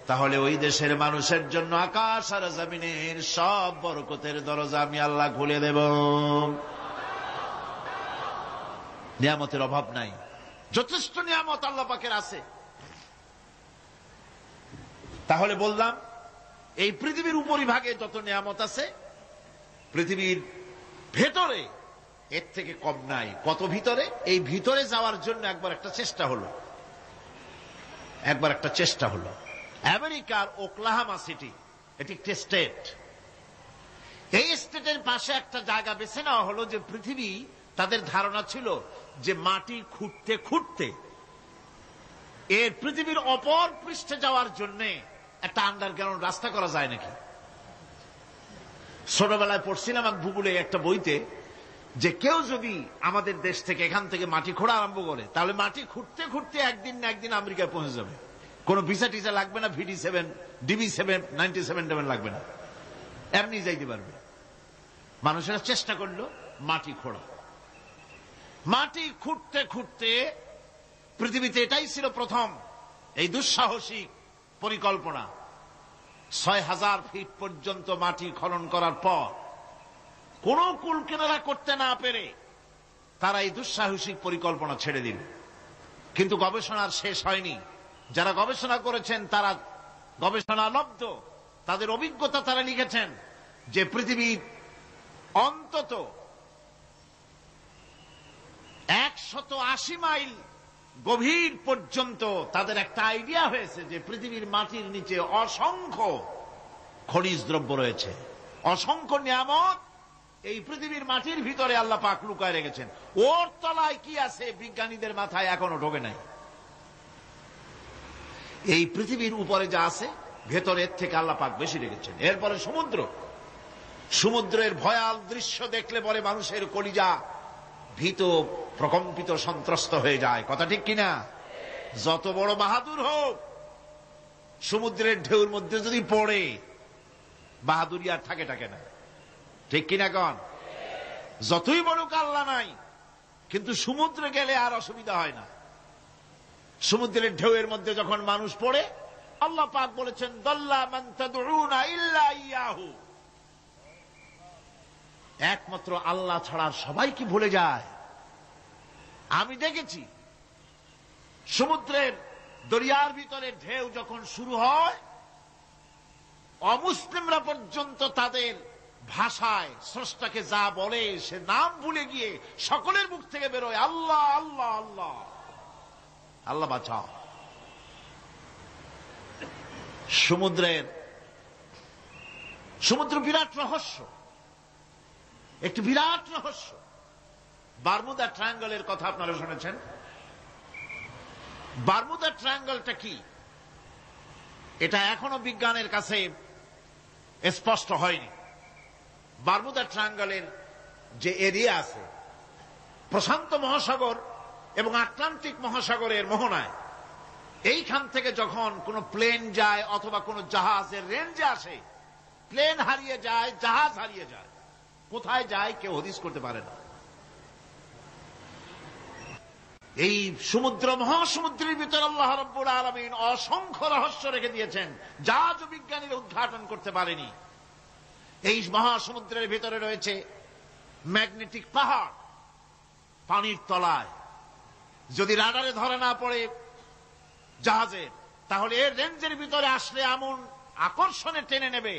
Speaker 1: তাহলে ওই দেশের মানুষের জন্য আকাশ আর জমিনের সব বরকতের দরজা আমি আল্লাহ খুলে দেব। নিয়ামতের অভাব নাই, যথেষ্ট নিয়ামত আল্লাহ পাকের আছে। তাহলে বললাম, এই পৃথিবীর উপরিভাগে যত নিয়ামত আছে, পৃথিবীর ভেতরে এর থেকে কম নাই। কত ভিতরে? এই ভিতরে যাওয়ার জন্য একবার একটা চেষ্টা হলো। আমেরিকার ওকলাহামা সিটি, এটি একটি স্টেট। এই স্টেটের পাশে একটা জায়গা বেছে নেওয়া হলো, যে পৃথিবী, তাদের ধারণা ছিল যে মাটি খুঁড়তে খুঁড়তে এর পৃথিবীর অপর পৃষ্ঠে যাওয়ার জন্য একটা আন্ডারগ্রাউন্ড রাস্তা করা যায় নাকি। ছোটবেলায় পড়ছিলাম এক ভূগোলে একটা বইতে, যে কেউ যদি আমাদের দেশ থেকে, এখান থেকে মাটি খোঁড়া আরম্ভ করে, তাহলে মাটি খুঁড়তে খুঁড়তে একদিন না একদিন আমেরিকায় পৌঁছে যাবে। কোনো ভিসা টিসা লাগবে না, VD7, DB7, 97 লাগবে না, এমনি যাইতে পারবে। মানুষেরা চেষ্টা করলো মাটি খোঁড়া। মাটি খুঁড়তে খুঁড়তে পৃথিবীতে এটাই ছিল প্রথম এই দুঃসাহসিক পরিকল্পনা। 6000 ফিট পর্যন্ত মাটি খনন করার পর কোন কুল কিনারা করতে না পেরে তারা এই দুঃসাহসিক পরিকল্পনা ছেড়ে দিল। কিন্তু গবেষণার শেষ হয়নি। যারা গবেষণা করেছেন তারা গবেষণালব্ধ, তাদের অভিজ্ঞতা তারা লিখেছেন যে পৃথিবীর অন্তত 180 মাইল গভীর পর্যন্ত তাদের একটা আইডিয়া হয়েছে যে পৃথিবীর মাটির নিচে অসংখ্য খনিজ দ্রব্য রয়েছে, অসংখ্য নিয়ামত এই পৃথিবীর মাটির ভিতরে আল্লাহ পাক লুকায় রেখেছেন। ওর তলায় কি আছে বিজ্ঞানীদের মাথায় এখনো ঢোকে নাই। এই পৃথিবীর উপরে যা আছে ভেতরের থেকে আল্লাহ পাক বেশি রেখেছেন। এরপরে সমুদ্রের ভয়াল দৃশ্য দেখলে পরে মানুষের কলিজা ভীত, প্রকম্পিত, সন্ত্রস্ত হয়ে যায়। কথা ঠিক কিনা? যত বড় বাহাদুর হোক, সমুদ্রের ঢেউর মধ্যে যদি পড়ে, বাহাদুরি আর থাকে না। ঠিক কিনা কন? যতই বড় আল্লাহ নাই, কিন্তু সমুদ্রে গেলে আর অসুবিধা হয় না। সমুদ্রের ঢেউয়ের মধ্যে যখন মানুষ পড়ে, আল্লাহ পাক বলেছেন দাল্লা মান তাদউনা ইল্লা ইয়াহু, একমাত্র আল্লাহ ছাড়া সবাই কি ভুলে যায়। আমি দেখেছি সমুদ্রের দরিয়ার ভিতরে ঢেউ যখন শুরু হয়, অমুসলিমরা পর্যন্ত তাদের ভাষায় স্রষ্টাকে যা বলে সে নাম ভুলে গিয়ে সকলের মুখ থেকে বেরোয় আল্লাহ আল্লাহ আল্লাহ, আল্লাহ বাঁচাও। সমুদ্র বিরাট রহস্য, একটি বিরাট রহস্য। বারমুদা ট্রায়াঙ্গলের কথা আপনারা শুনেছেন। বারমুদা ট্রায়াঙ্গলটা কি, এটা এখনো বিজ্ঞানের কাছে স্পষ্ট হয়নি। বারমুদা ট্রায়াঙ্গলের যে এরিয়া আছে, প্রশান্ত মহাসাগর এবং আটলান্টিক মহাসাগরের মোহনায়, এইখান থেকে যখন কোন প্লেন যায় অথবা কোন জাহাজের রেঞ্জে আসে, প্লেন হারিয়ে যায়, জাহাজ হারিয়ে যায়, কোথায় যায় কেউ হদিস করতে পারে না। এই সমুদ্র মহাসমুদ্রের ভিতরে আল্লাহ রাব্বুল আলামিন অসংখ্য রহস্য রেখে দিয়েছেন, যা আজও বিজ্ঞানীরা উদ্ঘাটন করতে পারেনি। এই মহাসমুদ্রের ভিতরে রয়েছে ম্যাগনেটিক পাহাড় পানির তলায়। যদি রাডারে ধরে না পড়ে জাহাজের, তাহলে এর রেঞ্জের ভিতরে আসলে এমন আকর্ষণে টেনে নেবে,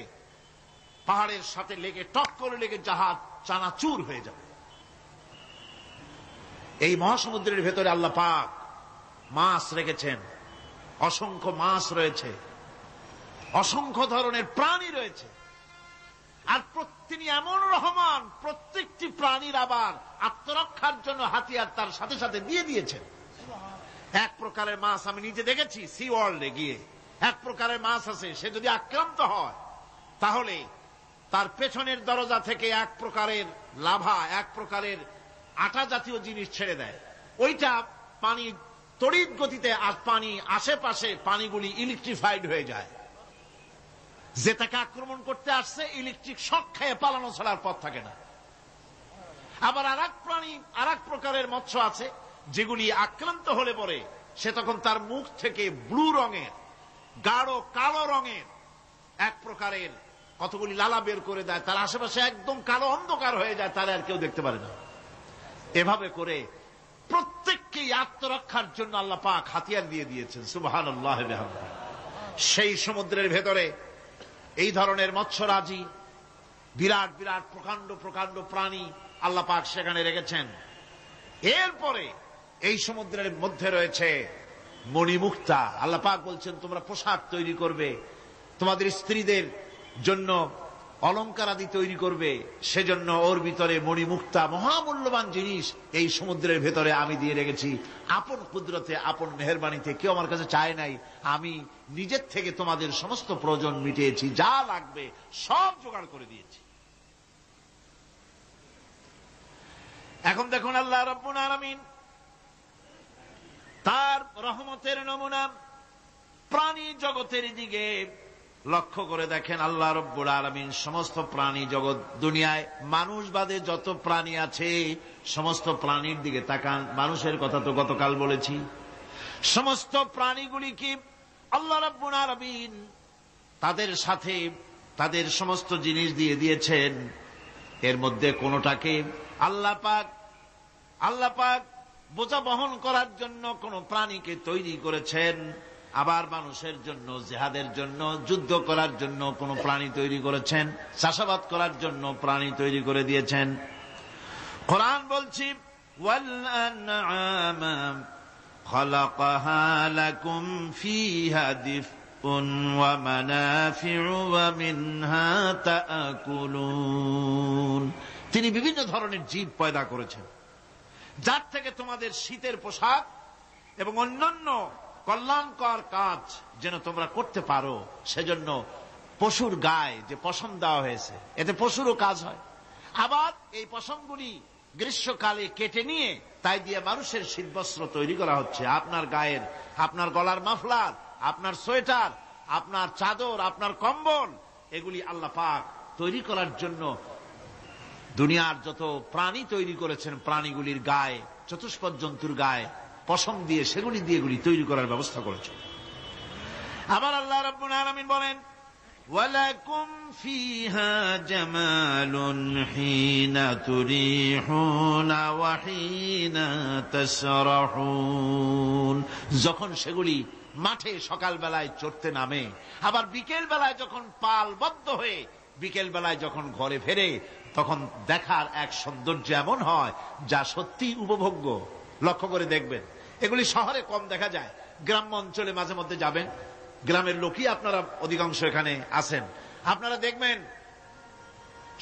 Speaker 1: পাহাড়ের সাথে লেগে টক করে লেগে জাহাজ চানাচুর হয়ে যাবে। এই মহাসমুদ্রের ভেতরে আল্লাহ পাক মাছ রেখেছেন, অসংখ্য মাছ রয়েছে, অসংখ্য ধরনের প্রাণী রয়েছে। আর তিনি এমন রহমান, প্রত্যেকটি প্রাণীর আবার আত্মরক্ষার জন্য হাতিয়ার তার সাথে সাথে দিয়ে দিয়েছেন। এক প্রকারের মাছ আমি নিজে দেখেছি সি ওয়ার্ল্ডে গিয়ে, এক প্রকারের মাছ আছে, সে যদি আক্রান্ত হয় তাহলে তার পেছনের দরজা থেকে এক প্রকারের লাভা, এক প্রকারের আটা জাতীয় জিনিস ছেড়ে দেয়। ওইটা পানি তড়িৎ গতিতে, আর পানি আশেপাশে পানিগুলি ইলেকট্রিফাইড হয়ে যায়। যে তাকে আক্রমণ করতে আসছে ইলেকট্রিক শক খেয়ে পালানো ছাড়ার পথ থাকে না। আবার আর এক প্রকারের মৎস্য আছে যেগুলি আক্রান্ত হলে পরে সে তখন তার মুখ থেকে ব্লু রঙের, গাঢ় কালো রঙের এক প্রকারের কতগুলি লালা বের করে দেয়, তার আশেপাশে একদম কালো অন্ধকার হয়ে যায়, তারা আর কেউ দেখতে পারে না। এভাবে করে প্রত্যেককেই আত্মরক্ষার জন্য আল্লাহ পাক হাতিয়ার দিয়ে দিয়েছেন। সুবহানাল্লাহ ওয়া বিহামদিহি। সেই সমুদ্রের ভেতরে এই ধরনের মৎস্যরাজি, বিরাট বিরাট প্রকাণ্ড প্রকাণ্ড প্রাণী আল্লাহ পাক সেখানে রেখেছেন। এরপরে এই সমুদ্রের মধ্যে রয়েছে মণিমুক্তা। আল্লাহ পাক বলছেন তোমরা পোশাক তৈরি করবে, তোমাদের স্ত্রীদের জন্য অলংকার আদি তৈরি করবে, সেজন্য ওর ভিতরে মণিমুক্তা মহামূল্যবান জিনিস এই সমুদ্রের ভেতরে আমি দিয়ে রেখেছি। আপন কুদরতে, আপন মেহেরবানিতে, কেউ আমার কাছে চায় নাই, আমি নিজের থেকে তোমাদের সমস্ত প্রয়োজন মিটিয়েছি, যা লাগবে সব জোগাড় করে দিয়েছি। এখন দেখুন আল্লাহ রাব্বুল আলামিন তার রহমতের নমুনা প্রাণী জগতের দিকে লক্ষ্য করে দেখেন। আল্লাহ রাব্বুল আলামিন সমস্ত প্রাণী জগৎ, দুনিয়ায় মানুষ বাদে যত প্রাণী আছে সমস্ত প্রাণীর দিকে তাকান। মানুষের কথা তো গতকাল বলেছি। সমস্ত প্রাণীগুলি কি আল্লাহ রাব্বুল আলামিন তাদের সাথে তাদের সমস্ত জিনিস দিয়ে দিয়েছেন। এর মধ্যে কোনটাকে আল্লাহ পাক বোঝা বহন করার জন্য কোন প্রাণীকে তৈরি করেছেন, আবার মানুষের জন্য, জিহাদের জন্য, যুদ্ধ করার জন্য কোন প্রাণী তৈরি করেছেন, চাষাবাদ করার জন্য প্রাণী তৈরি করে দিয়েছেন। কোরআন বলছি ওয়াল আনআমা খালাকাহা লাকুম ফিহা দিফউন ওয়া মানাফিউ ওয়া মিনহা তাআকুলুন। তিনি বিভিন্ন ধরনের জীব পয়দা করেছেন, যার থেকে তোমাদের শীতের পোশাক এবং অন্যান্য কল্যাণকর কাজ যেন তোমরা করতে পারো, সেজন্য পশুর গায়ে যে পশম দেওয়া হয়েছে, এতে পশুরও কাজ হয়। আবার এই পশমগুলি গ্রীষ্মকালে কেটে নিয়ে তাই দিয়ে মানুষের শীতবস্ত্র তৈরি করা হচ্ছে। আপনার গায়ের, আপনার গলার মাফলার, আপনার সোয়েটার, আপনার চাদর, আপনার কম্বল, এগুলি আল্লাহ পাক তৈরি করার জন্য দুনিয়ার যত প্রাণী তৈরি করেছেন, প্রাণীগুলির গায়ে চতুষ্পদ জন্তুর গায়ে পশম দিয়ে সেগুলি দিয়ে এগুলি তৈরি করার ব্যবস্থা করেছে। আবার আল্লাহ রাব্বুল আলামিন বলেন, ওয়ালাকুম ফিহা জামালুন হিনা তুরিহুনা ওয়া হিনা তাসরাহুন। যখন সেগুলি মাঠে সকাল বেলায় চড়তে নামে, আবার বিকেল বেলায় যখন পালবদ্ধ হয়ে বিকেল বেলায় যখন ঘরে ফেরে, তখন দেখার এক সৌন্দর্য এমন হয় যা সত্যি উপভোগ্য। লক্ষ্য করে দেখবেন, এগুলি শহরে কম দেখা যায়, গ্রাম্য অঞ্চলে মাঝে মধ্যে যাবেন, গ্রামের লোকই আপনারা অধিকাংশ এখানে আছেন, আপনারা দেখবেন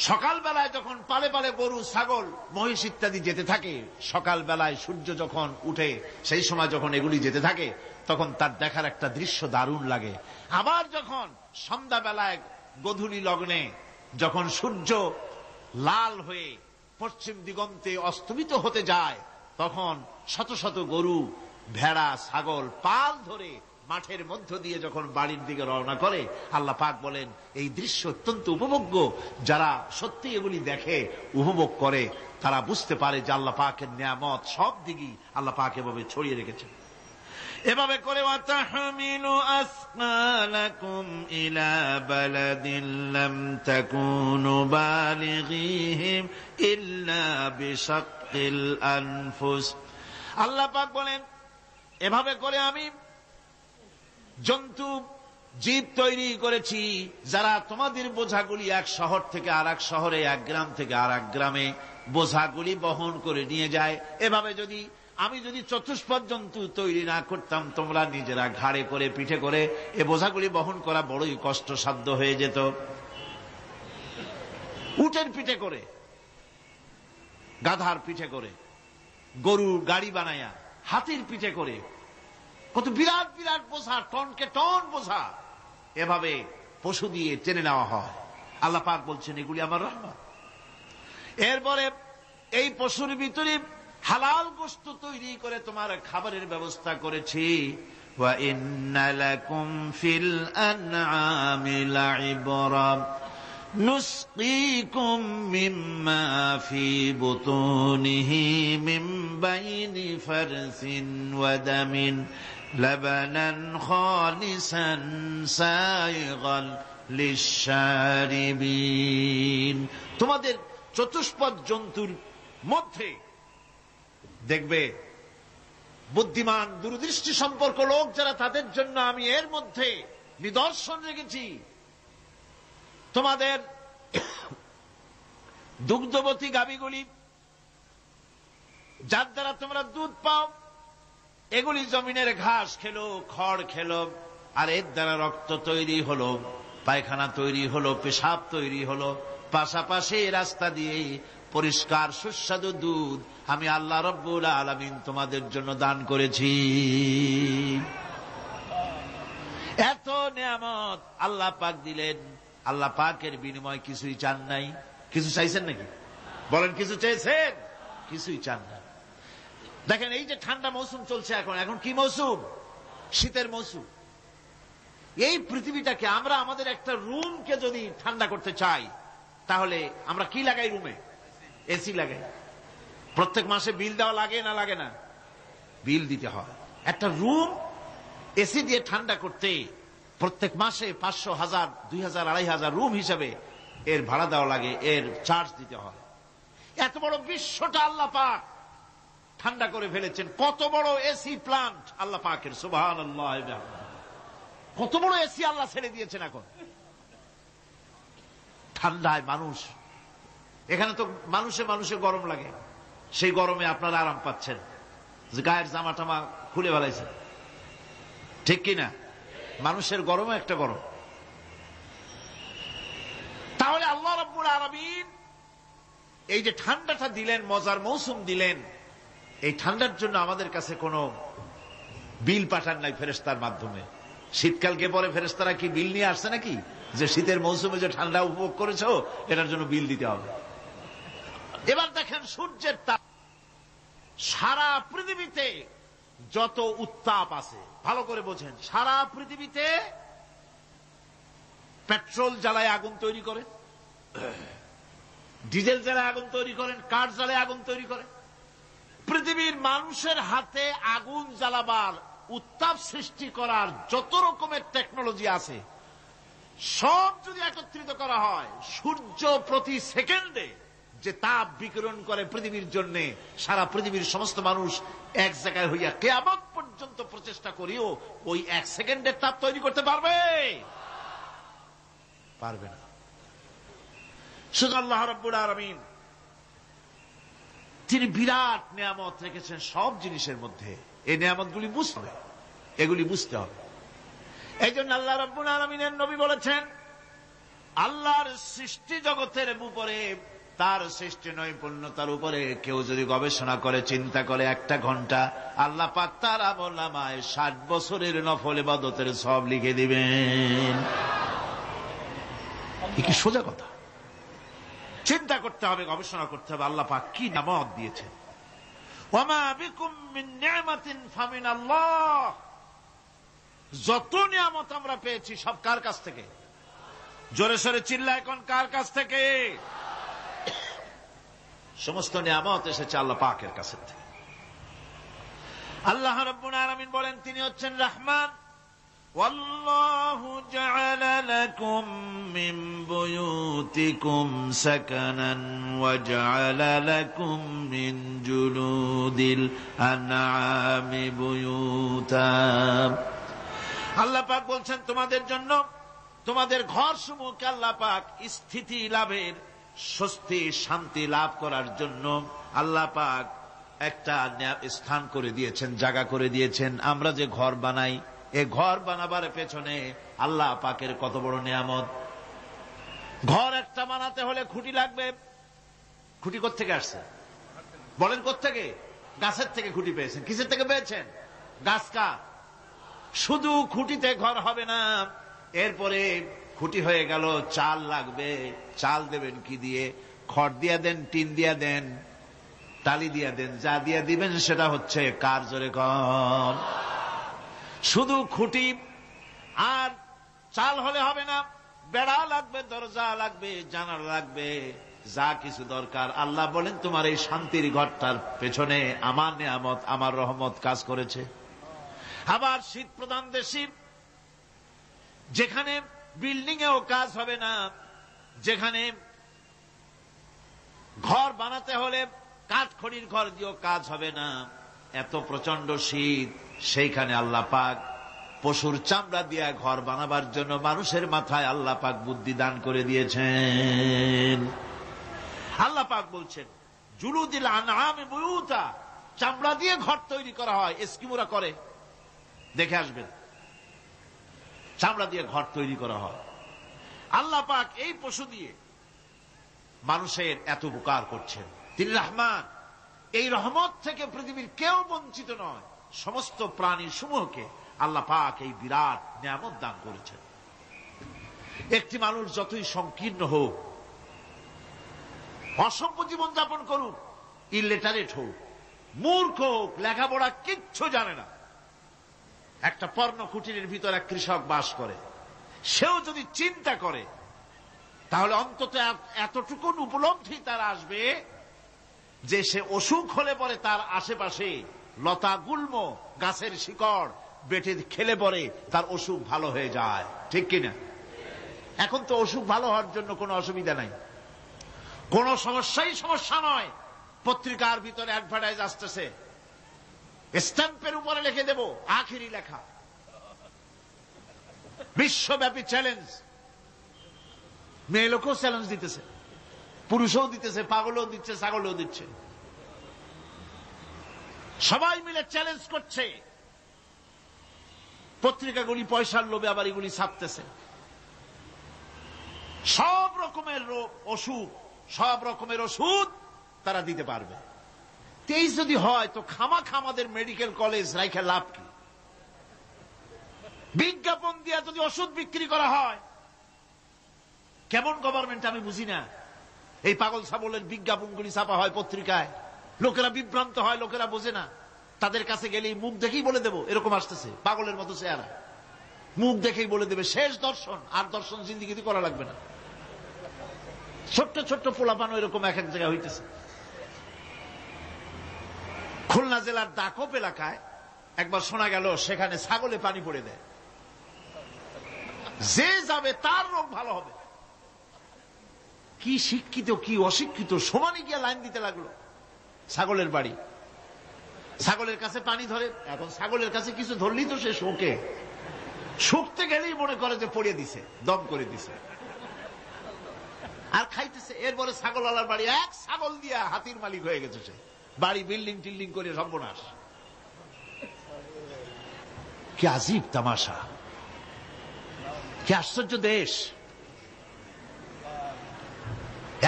Speaker 1: সকাল বেলায় যখন পালে পালে গরু, ছাগল, মহিষ ইত্যাদি যেতে থাকে, সকাল বেলায় সূর্য যখন উঠে সেই সময় যখন এগুলি যেতে থাকে, তখন তার দেখার একটা দৃশ্য দারুণ লাগে। আবার যখন সন্ধ্যা বেলায় গোধূলি লগ্নে যখন সূর্য লাল হয়ে পশ্চিম দিগন্তে অস্তমিত হতে যায়, তখন শত শত গরু, ভেড়া, ছাগল পাল ধরে মাঠের মধ্য দিয়ে যখন বাড়ির দিকে রওনা করে, আল্লাহ পাক বলেন এই দৃশ্য অত্যন্ত উপভোগ্য। যারা সত্যি এগুলি দেখে, উপভোগ করে, তারা বুঝতে পারে যে আল্লাহ পাকের নিয়ামত সব দিকেই আল্লাহ পাক এভাবে ছড়িয়ে রেখেছেন। এভাবে করে ওয়াতাহমিলু আসকালাকুম ইলা বালাদিন লাম তাকুনু বালিগিহিম ইল্লা বিশাক্কিল আনফুস। আল্লাহ পাক বলেন, এভাবে করে আমি জন্তু জীব তৈরি করেছি যারা তোমাদের বোঝাগুলি এক শহর থেকে আর এক শহরে, এক গ্রাম থেকে আর এক গ্রামে বোঝাগুলি বহন করে নিয়ে যায়। এভাবে আমি যদি চতুষ্পদ জন্তু তৈরি না করতাম, তোমরা নিজেরা ঘাড়ে করে, পিঠে করে এ বোঝাগুলি বহন করা বড়ই কষ্টসাধ্য হয়ে যেত। উটের পিঠে করে, গাধার পিঠে করে, গরুর গাড়ি বানায়া, হাতির পিঠে করে, কত বিরাট বিরাট বোঝা, টনকে টন বোঝা এভাবে পশু দিয়ে টেনে নেওয়া হয়। আল্লাহ পাক বলছেন এগুলি আমার রহমত। এরপরে এই পশুর ভিতরে হালাল গোশত তৈরি করে তোমার খাবারের ব্যবস্থা করেছি। ওয়া ইন্না লাকুম ফিল আনআমি লাইবরা নুসকিকুম মিম্মা ফি বুতুনিহি মিন বাইনি ফারসিন ওয়া দামিন লাবানান খালিসান সাইগান লিশশারিবিন। তোমাদের চতুষ্পদ জন্তুর মধ্যে দেখবে বুদ্ধিমান, দূরদৃষ্টি সম্পর্ক লোক যারা, তাদের জন্য আমি এর মধ্যে নিদর্শন রেখেছি। তোমাদের দুগ্ধবতী গাভীগুলি, যার দ্বারা তোমরা দুধ পাও, এগুলি জমিনের ঘাস খেলো, খড় খেলো, আর এর দ্বারা রক্ত তৈরি হলো, পায়খানা তৈরি হলো, পেশাব তৈরি হলো, পাশাপাশি রাস্তা দিয়ে পরিষ্কার সুস্বাদু দুধ আমি আল্লাহ রব্বুল আলামিন তোমাদের জন্য দান করেছি। এত নিয়ামত আল্লাহ পাক দিলেন, আল্লাহ পাকের বিনিময় কিছুই চান নাই। কিছু চাইছেন নাকি? বলেন, কিছু চেয়েছেন? কিছুই চান না। দেখেন, এই যে ঠান্ডা মৌসুম চলছে, এখন কি মৌসুম? শীতের মৌসুম। এই পৃথিবীটাকে আমরা, আমাদের একটা রুমকে যদি ঠান্ডা করতে চাই, তাহলে আমরা কি লাগাই? রুমে এসি লাগাই। প্রত্যেক মাসে বিল দেওয়া লাগে না লাগে না? বিল দিতে হয়। একটা রুম এসি দিয়ে ঠান্ডা করতে প্রত্যেক মাসে 500, 1000, 2000, 2500 রুম হিসাবে এর ভাড়া দেওয়া লাগে, এর চার্জ দিতে হয়। এত বড় বিশ্বটা আল্লাহ পাক ঠান্ডা করে ফেলেছেন। কত বড় এসি প্লান্ট আল্লাহ পাকের, সুবহানাল্লাহ। কত বড় এসি আল্লাহ ছেড়ে দিয়েছেন এখন। ঠান্ডায় মানুষ, এখানে তো মানুষে গরম লাগে, সেই গরমে আপনারা আরাম পাচ্ছেন, যে গায়ের জামা টামা খুলে ফেলাইছেন, ঠিক কিনা? মানুষের গরমে একটা গরম। তাহলে আল্লাহ রাব্বুল আলামিন এই যে ঠান্ডাটা দিলেন, মজার মৌসুম দিলেন, এই ঠান্ডার জন্য আমাদের কাছে কোনো বিল পাঠান নাই ফেরেশতার মাধ্যমে। শীতকালকে পরে ফেরেশতারা কি বিল নিয়ে আসছে নাকি, যে শীতের মৌসুমে যে ঠান্ডা উপভোগ করেছো এটার জন্য বিল দিতে হবে? এবার দেখেন সূর্যের তাপ, সারা পৃথিবীতে যত উত্তাপ আছে, ভালো করে বোঝেন, সারা পৃথিবীতে পেট্রোল জ্বালায় আগুন তৈরি করে, ডিজেল জ্বালায় আগুন তৈরি করেন, কাঠ জ্বালায় আগুন তৈরি করে, পৃথিবীর মানুষের হাতে আগুন জ্বালাবার, উত্তাপ সৃষ্টি করার যত রকমের টেকনোলজি আছে, সব যদি একত্রিত করা হয়, সূর্য প্রতি সেকেন্ডে যে তাপ বিকিরণ করে পৃথিবীর জন্য, সারা পৃথিবীর সমস্ত মানুষ এক জায়গায় হইয়া কিয়ামত পর্যন্ত প্রচেষ্টা করিও ওই এক সেকেন্ডের তাপ তৈরি করতে পারবে? পারবে না। শুধু আল্লাহ রাব্বুল আলামিন তিনি বিরাট নিয়ামত রেখেছেন সব জিনিসের মধ্যে। এই নিয়ামতগুলি বুঝতে হবে, এগুলি বুঝতে হবে। এই জন্য আল্লাহ রাব্বুল আলামিনের নবী বলেছেন, আল্লাহর সৃষ্টি জগতের উপরে, তার সৃষ্টি নৈপুণ্যতার উপরে কেউ যদি গবেষণা করে, চিন্তা করে 1 ঘন্টা, আল্লাহ পাক তার আমলনামায় 60 বছরের নফল ইবাদতের সওয়াব লিখে দিবেন। কি সোজা কথা। চিন্তা করতে হবে, গবেষণা করতে হবে আল্লাহ পাক কি নিয়ামত দিয়েছেন। ওয়ামা বিকুম মিন নি'মাতিন ফামিনাল্লাহ। যত নিয়ামত আমরা পেয়েছি সব কার কাছ থেকে? জোরে সোরে চিল্লায় কোন কার কাছ থেকে? সমস্ত নিয়ামত এসেছে আল্লাহ পাকের কাছ থেকে। আল্লাহ রাব্বুল আলামিন বলেন তিনি হচ্ছেন রহমান। ওয়াল্লাহু জাআলা লাকুম মিন বুয়ুতিকুম সাকানান ওয়া জাআলা লাকুম মিন জুলুদিল আনআমি বুয়ুতা। আল্লাহ পাক বলছেন তোমাদের জন্য, তোমাদের ঘরসমূহকে আল্লাহ পাক স্থিতি লাভের, স্বস্তি শান্তি লাভ করার জন্য আল্লাহ পাক একটা স্থান করে দিয়েছেন, জায়গা করে দিয়েছেন। আমরা যে ঘর বানাই, এই ঘর বানাবার পেছনে আল্লাহ পাকের কত বড় নিয়ামত। ঘর একটা বানাতে হলে খুঁটি লাগবে। খুঁটি কোত্থেকে আসছে বলেন? কোত্থেকে? গাছের থেকে খুঁটি পেয়েছেন। কিসের থেকে পেয়েছেন? গাছ কা। শুধু খুঁটিতে ঘর হবে না, এরপরে খুঁটি হয়ে গেল, চাল লাগবে। চাল দেবেন কি দিয়ে? খড় দিয়া দেন, টিন দিয়া দেন, টালি দিয়া দেন, যা দিয়া দিবেন সেটা হচ্ছে কার? জোরে কম। শুধু খুঁটি আর চাল হলে হবে না, বেড়া লাগবে, দরজা লাগবে, জানালা লাগবে, যা কিছু দরকার। আল্লাহ বলেন তোমার এই শান্তির ঘরটার পেছনে আমার নিয়ামত, আমার রহমত কাজ করেছে। আবার শীত প্রধান দেশে যেখানে বিল্ডিং এও কাজ হবে না, যেখানে ঘর বানাতে হলে কাঠখড়ির ঘর দিয়েও কাজ হবে না, এত প্রচন্ড শীত, সেইখানে আল্লাহ পাক পশুর চামড়া দিয়ে ঘর বানাবার জন্য মানুষের মাথায় আল্লাহ পাক বুদ্ধি দান করে দিয়েছেন। আল্লাহ পাক বলছেন জুলুদিল আনআমি বুয়ুতা, চামড়া দিয়ে ঘর তৈরি করা হয়। এস্কিমোরা করে, দেখে আসবেন, চামড়া দিয়ে ঘর তৈরি করা হয়। আল্লাহ পাক এই পশু দিয়ে মানুষের এত উপকার করছেন। তিনি রহমান। এই রহমত থেকে পৃথিবীর কেউ বঞ্চিত নয়। সমস্ত প্রাণী সমূহকে আল্লাহ পাক এই বিরাট নিয়ামত দান করেছেন। একটি মানুষ যতই সংকীর্ণ হোক, অসভ্য জীবন যাপন করুক, ইলিটারেট হোক, মূর্খ হোক, লেখাপড়া কিচ্ছু জানে না, একটা পর্ণ কুটিরের ভিতর এক কৃষক বাস করে, সেও যদি চিন্তা করে তাহলে অন্তত এতটুকুন উপলব্ধি তার আসবে যে সে অসুখ হলে পরে তার আশেপাশে লতা গুল্ম, গাছের শিকড় বেটে খেলে পরে তার অসুখ ভালো হয়ে যায়। ঠিক কিনা? এখন তো অসুখ ভালো হওয়ার জন্য কোনো অসুবিধা নাই, কোনো সমস্যাই সমস্যা নয়। পত্রিকার ভিতরে অ্যাডভার্টাইজ আসতেছে, স্ট্যাম্পের উপরে লিখে দেব, আখেরি লেখা, বিশ্বব্যাপী চ্যালেঞ্জ। মেয়ে লোকও চ্যালেঞ্জ দিতেছে, পুরুষও দিতেছে, পাগলও দিচ্ছে, ছাগলও দিচ্ছে, সবাই মিলে চ্যালেঞ্জ করছে। পত্রিকাগুলি পয়সার লোভে আবার এগুলি ছাপতেছে। সব রকমের রোগ, অসুখ, সব রকমের ওষুধ তারা দিতে পারবে। 23 যদি হয় তো খামাখা আমাদের মেডিকেল কলেজ রাইখা লাভ কি? বিজ্ঞাপন দিয়া যদি ওষুধ বিক্রি করা হয়, কেমন গভর্নমেন্ট আমি বুঝি না। এই পাগল ছাগলের বিজ্ঞাপনগুলি ছাপা হয় পত্রিকায়, লোকেরা বিভ্রান্ত হয়, লোকেরা বোঝে না। তাদের কাছে গেলেই মুখ দেখেই বলে দেব এরকম আসতেছে, পাগলের মতো চেহারা, মুখ দেখেই বলে দেবে শেষ দর্শন। আর দর্শন জিন্দিগিতে করা লাগবে না। ছোট্ট ছোট্ট পোলাপানো এরকম এক এক জায়গায় হইতেছে। খুলনা জেলার দাকপ এলাকায় একবার শোনা গেল সেখানে ছাগলে পানি পড়ে দেয়, যে যাবে তার রোগ ভালো হবে। কি শিক্ষিত কি অশিক্ষিত সমানে গিয়ে লাইন দিতে লাগলো। ছাগলের বাড়ি, ছাগলের কাছে পানি ধরে। এখন ছাগলের কাছে কিছু ধরলেই তো সে শোকে, শুকতে গেলেই মনে করে যে পড়িয়ে দিছে, দম করে দিছে, আর খাইতেছে। এরপরে ছাগলওয়ালার বাড়ি এক ছাগল দিয়া হাতির মালিক হয়ে গেছে সে, বাড়ি বিল্ডিং টিল্ডিং করে সর্বনাশ। কি আজীব তামাশা, কি আশ্চর্য দেশ।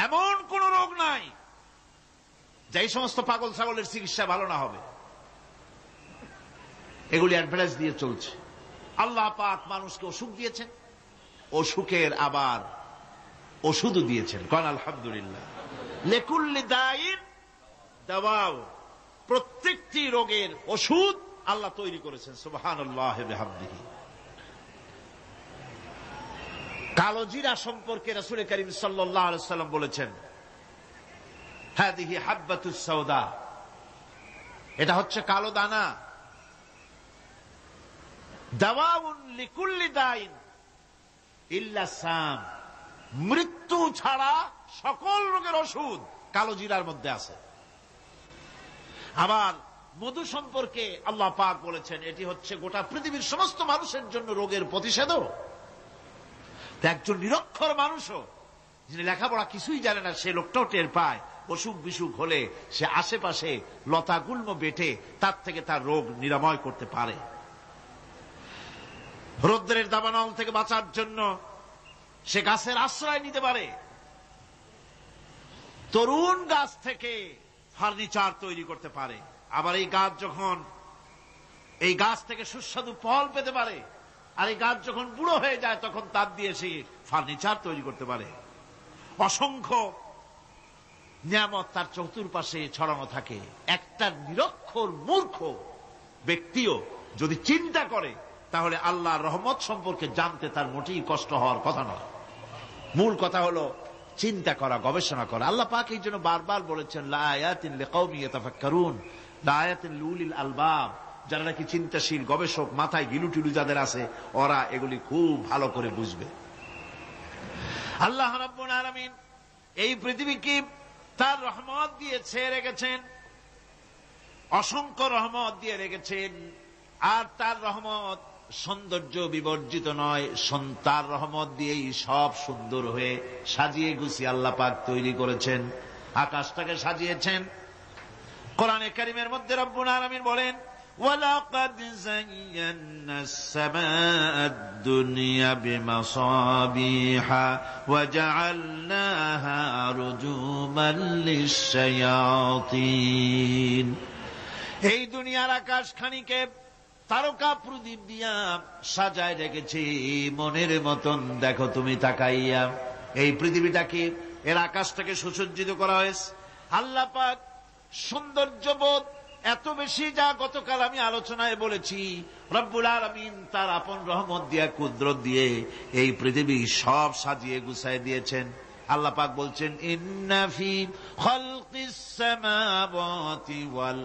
Speaker 1: এমন কোন রোগ নাই যে সমস্ত পাগল ছাগলের চিকিৎসা ভালো না হবে। এগুলি অ্যাডভার্টাইজ দিয়ে চলছে। আল্লাহ পাক মানুষকে অসুখ দিয়েছেন, অসুখের আবার ওষুধও দিয়েছেন। কোন আলহামদুলিল্লাহ। লিকুল্লি দাইন দাওয়াও, প্রত্যেকটি রোগের ওষুধ আল্লাহ তৈরি করেছেন। সুবহানাল্লাহ ওয়া বিহামদিহি। কালো জিরা সম্পর্কে রাসূল করিম সাল্লাল্লাহু আলাইহি ওয়াসাল্লাম বলেছেন, হাদিহি হাব্বাতুস সাওদা, এটা হচ্ছে কালো দানা। দাওয়াউন লিকুল্লি দাইন ইল্লা সাম, মৃত্যু ছাড়া সকল রোগের ওষুধ কালো জিরার মধ্যে আছে। আবার মধু সম্পর্কে আল্লাহ পাক বলেছেন, এটি হচ্ছে গোটা পৃথিবীর সমস্ত মানুষের জন্য রোগের প্রতিষেধক। একজন নিরক্ষর মানুষও, যিনি লেখাপড়া কিছুই জানে না, সে লোকটাও টের পায় অসুখ বিসুখ হলে সে আশেপাশে লতা গুল্ম বেটে তার থেকে তার রোগ নিরাময় করতে পারে। রৌদ্রের দাবানল থেকে বাঁচার জন্য সে গাছের আশ্রয় নিতে পারে। তরুণ গাছ থেকে ফার্নিচার তৈরি করতে পারে। আবার এই গাছ যখন, এই গাছ থেকে সুস্বাদু ফল পেতে পারে, আর এই গাছ যখন বুড়ো হয়ে যায় তখন তার দিয়ে সে ফার্নিচার তৈরি করতে পারে। অসংখ্য নিয়ামত তার চতুর্পাশে ছড়ানো থাকে। একটা নিরক্ষর মূর্খ ব্যক্তিও যদি চিন্তা করে তাহলে আল্লাহর রহমত সম্পর্কে জানতে তার মোটেই কষ্ট হওয়ার কথা নয়। মূল কথা হলো চিন্তা করা, গবেষণা করা। আল্লাহ পাক এই জন্য বারবার বলেছেন, লা আয়াতিন লিকাওমিন ইয়াতাফাক্কারুন, লা আয়াতিন লিউলিল আলবাব, যারা নাকি চিন্তাশীল গবেষক, মাথায় গিলুটিলু যাদের আছে, ওরা এগুলি খুব ভালো করে বুঝবে। আল্লাহ রাব্বুল আলামিন এই পৃথিবীকে তার রহমত দিয়ে ছেড়ে রেখেছেন, অসংখ্য রহমত দিয়ে রেখেছেন। আর তার রহমত সৌন্দর্য বিবর্জিত নয়, তার রহমত দিয়েই সব সুন্দর হয়ে সাজিয়ে গুছিয়ে আল্লাহ পাক তৈরি করেছেন। আকাশটাকে সাজিয়েছেন। কোরআনে কারীমের মধ্যে রব্বুল আলামিন বলেন, ওয়ালাকাদ যায়্যানা আস-সামাআদ দুনিয়া বিমাসাবিহা ওয়া জাআলনাহা রুজুমান লিশ-শায়াতিন। এই দুনিয়ার আকাশখানিকে তারকা প্রদীপ দিয়া সাজায় রেখেছি মনের মতন। দেখো তুমি তাকাইয়া, এই পৃথিবীটাকে, এর আকাশটাকে সুসজ্জিত করা হয়েছে। আল্লাহ পাক সৌন্দর্যবোধ এত বেশি, যা গতকাল আমি আলোচনায় বলেছি, রব্বুল আলামিন তার আপন রহমত দিয়া, কুদরত দিয়ে এই পৃথিবী সব সাজিয়ে গুছায় দিয়েছেন। আল্লাহ পাক বলছেন, ইন্না ফি খালকিস সামাওয়াতি ওয়াল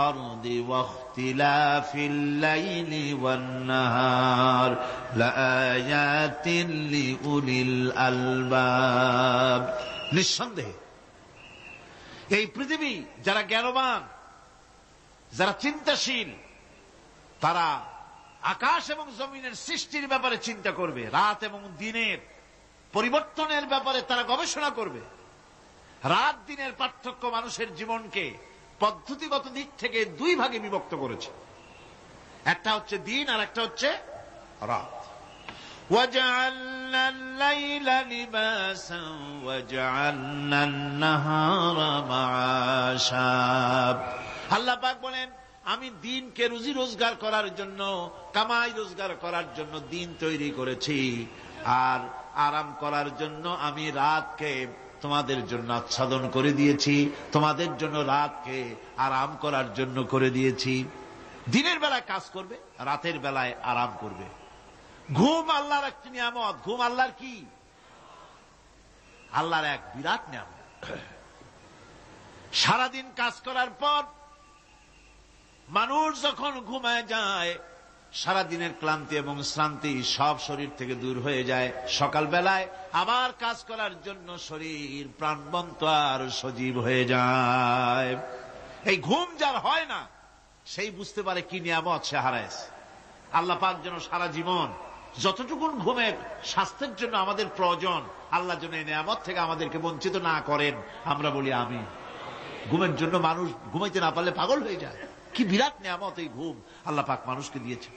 Speaker 1: আরদি ওয়াখতিলাফিল লাইলি ওয়ান নাহার লাআয়াতিন লিউলিল আলবাব। নিঃসন্দেহে এই পৃথিবী, যারা জ্ঞানবান, যারা চিন্তাশীল, তারা আকাশ এবং জমিনের সৃষ্টির ব্যাপারে চিন্তা করবে, রাত এবং দিনের পরিবর্তনের ব্যাপারে তারা গবেষণা করবে। রাত দিনের পার্থক্য মানুষের জীবনকে পদ্ধতিগত দিক থেকে দুই ভাগে বিভক্ত করেছে। একটা হচ্ছে দিন আর একটা হচ্ছে রাত। وَجَعَلْنَا اللَّيْلَ لِبَاسًا وَجَعَلْنَا النَّهَارَ مَعَاشًا। আল্লাহ পাক বলেন, আমি দিনকে রুজি রোজগার করার জন্য, কামাই রোজগার করার জন্য দিন তৈরি করেছি, আর আরাম করার জন্য আমি রাতকে তোমাদের জন্য আচ্ছাদন করে দিয়েছি, তোমাদের জন্য রাতকে আরাম করার জন্য করে দিয়েছি। দিনের বেলায় কাজ করবে, রাতের বেলায় আরাম করবে। ঘুম আল্লাহর একটি নিয়ামত। ঘুম আল্লাহর কি? আল্লাহর এক বিরাট নিয়ামত। সারাদিন কাজ করার পর মানুষ যখন ঘুমায় যায় সারাদিনের ক্লান্তি এবং শ্রান্তি সব শরীর থেকে দূর হয়ে যায়। সকালবেলায় আবার কাজ করার জন্য শরীর প্রাণবন্ত আর সজীব হয়ে যায়। এই ঘুম যার হয় না সেই বুঝতে পারে কি নিয়ামত সে হারাইছে। আল্লাহ পাক যেন সারা জীবন যতটুকুন ঘুমের স্বাস্থ্যের জন্য আমাদের প্রয়োজন, আল্লাহ যেন এই নিয়ামত থেকে আমাদেরকে বঞ্চিত না করেন। আমরা বলি আমিন। ঘুমের জন্য মানুষ ঘুমাইতে না পারলে পাগল হয়ে যায়। কি বিরাট নিয়ামত এই ঘুম আল্লাহ পাক মানুষকে দিয়েছে।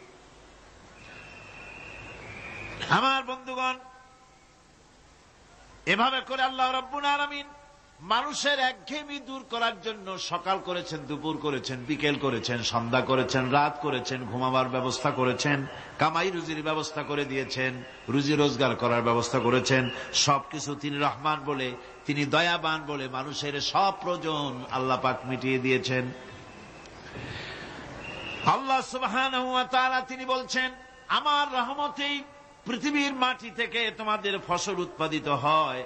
Speaker 1: আমার বন্ধুগণ, এভাবে করে আল্লাহ রাব্বুল আলামিন মানুষের একঘেয়েমি দূর করার জন্য সকাল করেছেন, দুপুর করেছেন, বিকেল করেছেন, সন্ধ্যা করেছেন, রাত করেছেন, ঘুমাবার ব্যবস্থা করেছেন, কামাই রুজির ব্যবস্থা করে দিয়েছেন, রুজি রোজগার করার ব্যবস্থা করেছেন। সবকিছু তিনি রহমান বলে, তিনি দয়াবান বলে মানুষের সব প্রয়োজন আল্লাহ পাক মিটিয়ে দিয়েছেন। আল্লাহ সুবহানাহু ওয়া তাআলা তিনি বলছেন, আমার রহমতেই পৃথিবীর মাটি থেকে তোমাদের ফসল উৎপাদিত হয়।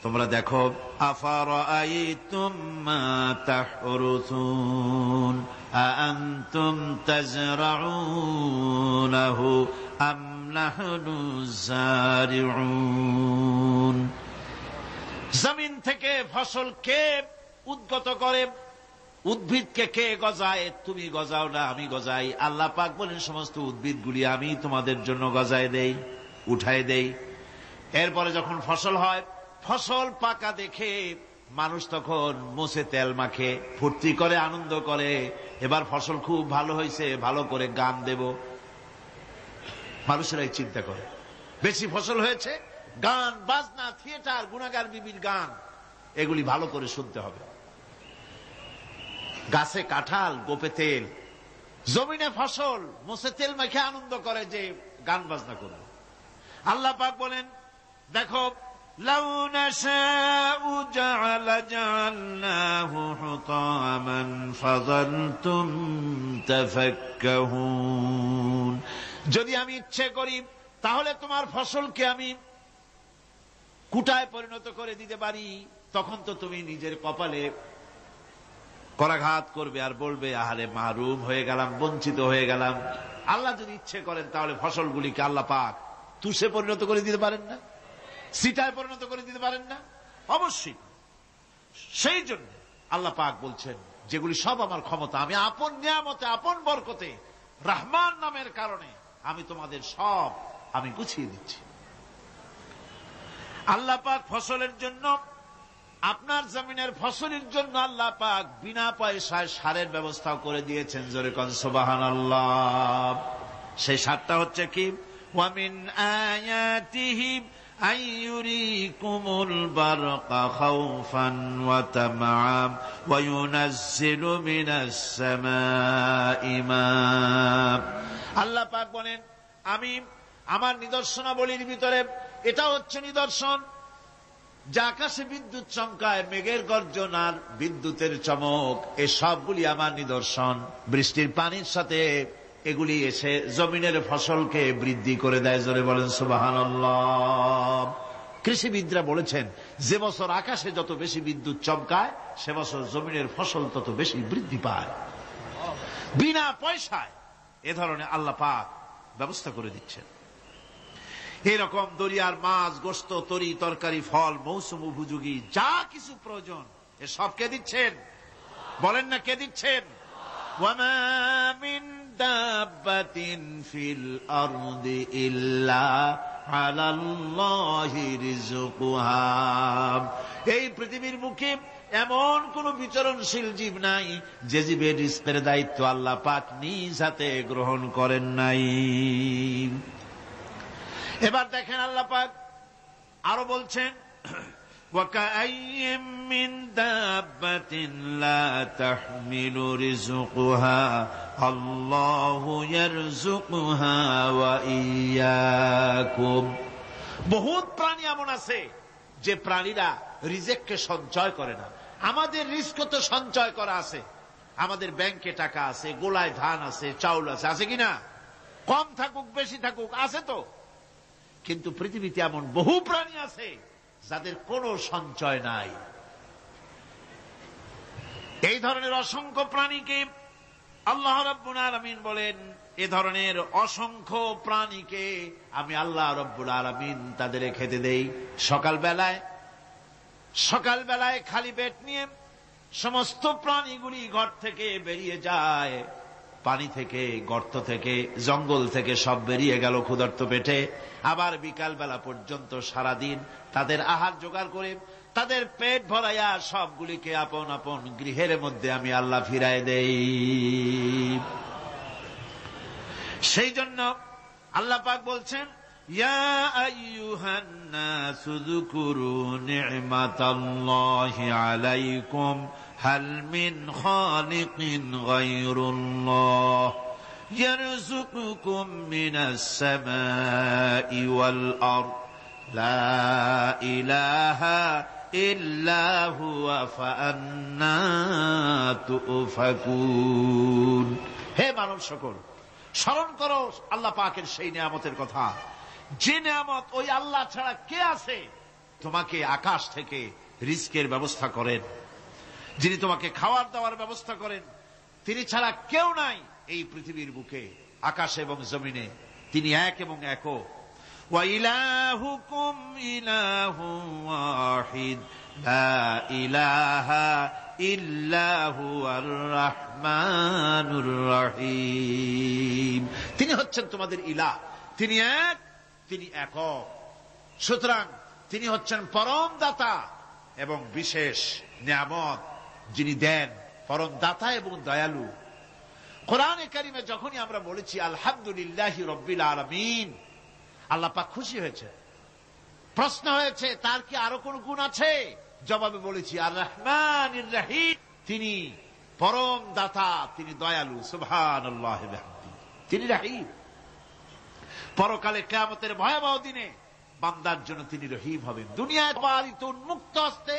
Speaker 1: তোমরা দেখো, আফারাআইতুম মা তাহরুসুন আআনতুম তাজরাউনাহু আম নাহনুজ জারিউন। জমিন থেকে ফসল কে উদ্গত করে? উদ্ভিদকে কে গজায়? তুমি গজাও না, আমি গজাই। আল্লাহ পাক বলেন, সমস্ত উদ্ভিদগুলি আমি তোমাদের জন্য গজায় দেই, উঠাই দেই। এরপরে যখন ফসল হয়, ফসল পাকা দেখে মানুষ তখন মুছে তেল মাখে, ফুর্তি করে, আনন্দ করে। এবার ফসল খুব ভালো হয়েছে, ভালো করে গান দেব। মানুষেরাই চিন্তা করে, বেশি ফসল হয়েছে, গান বাজনা, থিয়েটার, গুনাগার বিবির গান, এগুলি ভালো করে শুনতে হবে। গাছে কাঁঠাল, গোপে তেল, জমিনে ফসল, মুছে তেল মেখে আনন্দ করে যে গান বাজনা করবে। আল্লাহ পাক বলেন, দেখো, লাউ নাশাউ জাআলনাহু হুতামান ফাযালতুম তাফাক্কাহুন। যদি আমি ইচ্ছে করি তাহলে তোমার ফসলকে আমি কুটায় পরিণত করে দিতে পারি। তখন তো তুমি নিজের কপালে করাঘাত করবে আর বলবে, আহারে মাহরুম হয়ে গেলাম, বঞ্চিত হয়ে গেলাম। আল্লাহ যদি ইচ্ছে করেন তাহলে ফসলগুলিকে আল্লাহ পাক তুষে পরিণত করে দিতে পারেন না? সিটায় পরিণত করে দিতে পারেন না? অবশ্যই। সেই জন্য আল্লাহ পাক বলছেন, যেগুলি সব আমার ক্ষমতা, আমি আপন নিয়ামতে, আপন বরকতে, রহমান নামের কারণে আমি তোমাদের সব আমি গুছিয়ে দিচ্ছি। আল্লাহ পাক ফসলের জন্য, আপনার জমিনের ফসলের জন্য আল্লাহ পাক বিনা পয়সায় সারের ব্যবস্থা করে দিয়েছেন। জোরে কোন সুবহানাল্লাহ। সেই সারটা হচ্ছে কি? ওয়া মিন আয়াতিহি আইয়ুরিকুমুল বারকা খাউফান ওয়া তামআম ওয়া ইউনাজ্জিলু মিনাস সামাই মা। আল্লাহ পাক বলেন, আমি আমার নিদর্শনাবলীর ভিতরে এটা হচ্ছে নিদর্শন, যে আকাশে বিদ্যুৎ চমকায়, মেঘের গর্জন আর বিদ্যুতের চমক, এ সবগুলি আমার নিদর্শন। বৃষ্টির পানির সাথে এগুলি এসে জমিনের ফসলকে বৃদ্ধি করে দেয়। জোরে বলেন সুবহানাল্লাহ। কৃষিবিদরা বলেছেন, যে বছর আকাশে যত বেশি বিদ্যুৎ চমকায় সে বছর জমিনের ফসল তত বেশি বৃদ্ধি পায়। বিনা পয়সায় এ ধরনের আল্লাহ পাক ব্যবস্থা করে দিচ্ছেন। এরকম দরিয়ার মাছ, গোশত, তরি তরকারি, ফল, মৌসুম উপযোগী যা কিছু প্রয়োজন এ সব কে দিচ্ছেন? বলেন না, কে দিচ্ছেন? ওয়া মা মিন দাব্বাতিন ফিল আরদি ইল্লা আলাল্লাহি রিজকুহা। এই পৃথিবীর মুখে এমন কোন বিচরণশীল জীব নাই যে জীবের রিজকের দায়িত্ব আল্লাহ পাক নিজ হাতে গ্রহণ করেন নাই। এবার দেখেন, আল্লাহ পাক আরো বলছেন, ওয়াকাআইয়িম মিন দাব্বাতিন লা তাহমিলু রিজকুহা আল্লাহু ইয়ারযুকুহা ওয়া ইয়্যাকুম। বহুত প্রাণী এমন আছে যে প্রাণীরা রিজেককে সঞ্চয় করে না। আমাদের রিজক তো সঞ্চয় করা আছে, আমাদের ব্যাংকে টাকা আছে, গোলায় ধান আছে, চাউল আছে, আছে কিনা? কম থাকুক বেশি থাকুক, আছে তো। কিন্তু পৃথিবীতে এমন বহু প্রাণী আছে যাদের কোনো সঞ্চয় নাই। এই ধরনের অসংখ্য প্রাণীকে আল্লাহ রাব্বুল আলামিন বলেন, এ ধরনের অসংখ্য প্রাণীকে আমি আল্লাহ রাব্বুল আলামিন তাদের খেতে দেই। সকালবেলায় খালি পেট নিয়ে সমস্ত প্রাণীগুলি ঘর থেকে বেরিয়ে যায়, পানি থেকে, গর্ত থেকে, জঙ্গল থেকে সব বেরিয়ে গেল ক্ষুধার্ত পেটে। আবার বিকালবেলা পর্যন্ত সারাদিন তাদের আহার জোগাড় করে তাদের পেট ভরাইয়া সবগুলিকে আপন আপন গৃহের মধ্যে আমি আল্লাহ ফিরায় দেই। সেই জন্য আল্লাহ পাক বলছেন, ইয়া আইয়ুহান নাসু যকুরু নি'মাতাল্লাহি আলাইকুম হাল মিন খালিকিন গায়রুল্লাহ ইয়ারযুকুকুম মিনাস সামাই ওয়াল আরদ লা ইলাহা ইল্লা হুয়া ফাআন্না তুফাকুন। হে মানব সকল, স্মরণ করো আল্লাহ পাকের সেই নিয়ামতের কথা, যে নিয়ামত ওই আল্লাহ ছাড়া কে আছে? তোমাকে আকাশ থেকে রিজকের ব্যবস্থা করেন, যিনি তোমাকে খাওয়ার দাওয়ার ব্যবস্থা করেন, তিনি ছাড়া কেউ নাই এই পৃথিবীর বুকে, আকাশে এবং জমিনে। তিনি এক এবং একক। ওয়া ইলাহুকুম ইলাহুন ওয়াহিদ লা ইলাহা ইল্লা হুয়ার রাহমানুর রহিম। তিনি হচ্ছেন তোমাদের ইলাহ, তিনি এক, তিনি একক। সুতরাং তিনি হচ্ছেন পরম দাতা এবং বিশেষ নিয়ামত যিনি দেন, পরম দাতা এবং দয়ালু। কোরআনে কারিমে যখনই আমরা বলেছি আলহামদুলিল্লাহি রাব্বিল আলামিন, আল্লাহ পাক খুশি হয়েছে। প্রশ্ন হয়েছে তার কি আরো কোন গুণ আছে? জবাবে বলেছি আর রহমানির রহিম, তিনি পরম দাতা, তিনি দয়ালু। সুবহানাল্লাহি ওয়া বিহামদিহি, তিনি রহিম। পরকালে কিয়ামতের ভয়াবহ দিনে বান্দার জন্য তিনি রহিম হবেন। দুনিয়ায় পালিত উন্মুক্ত হস্তে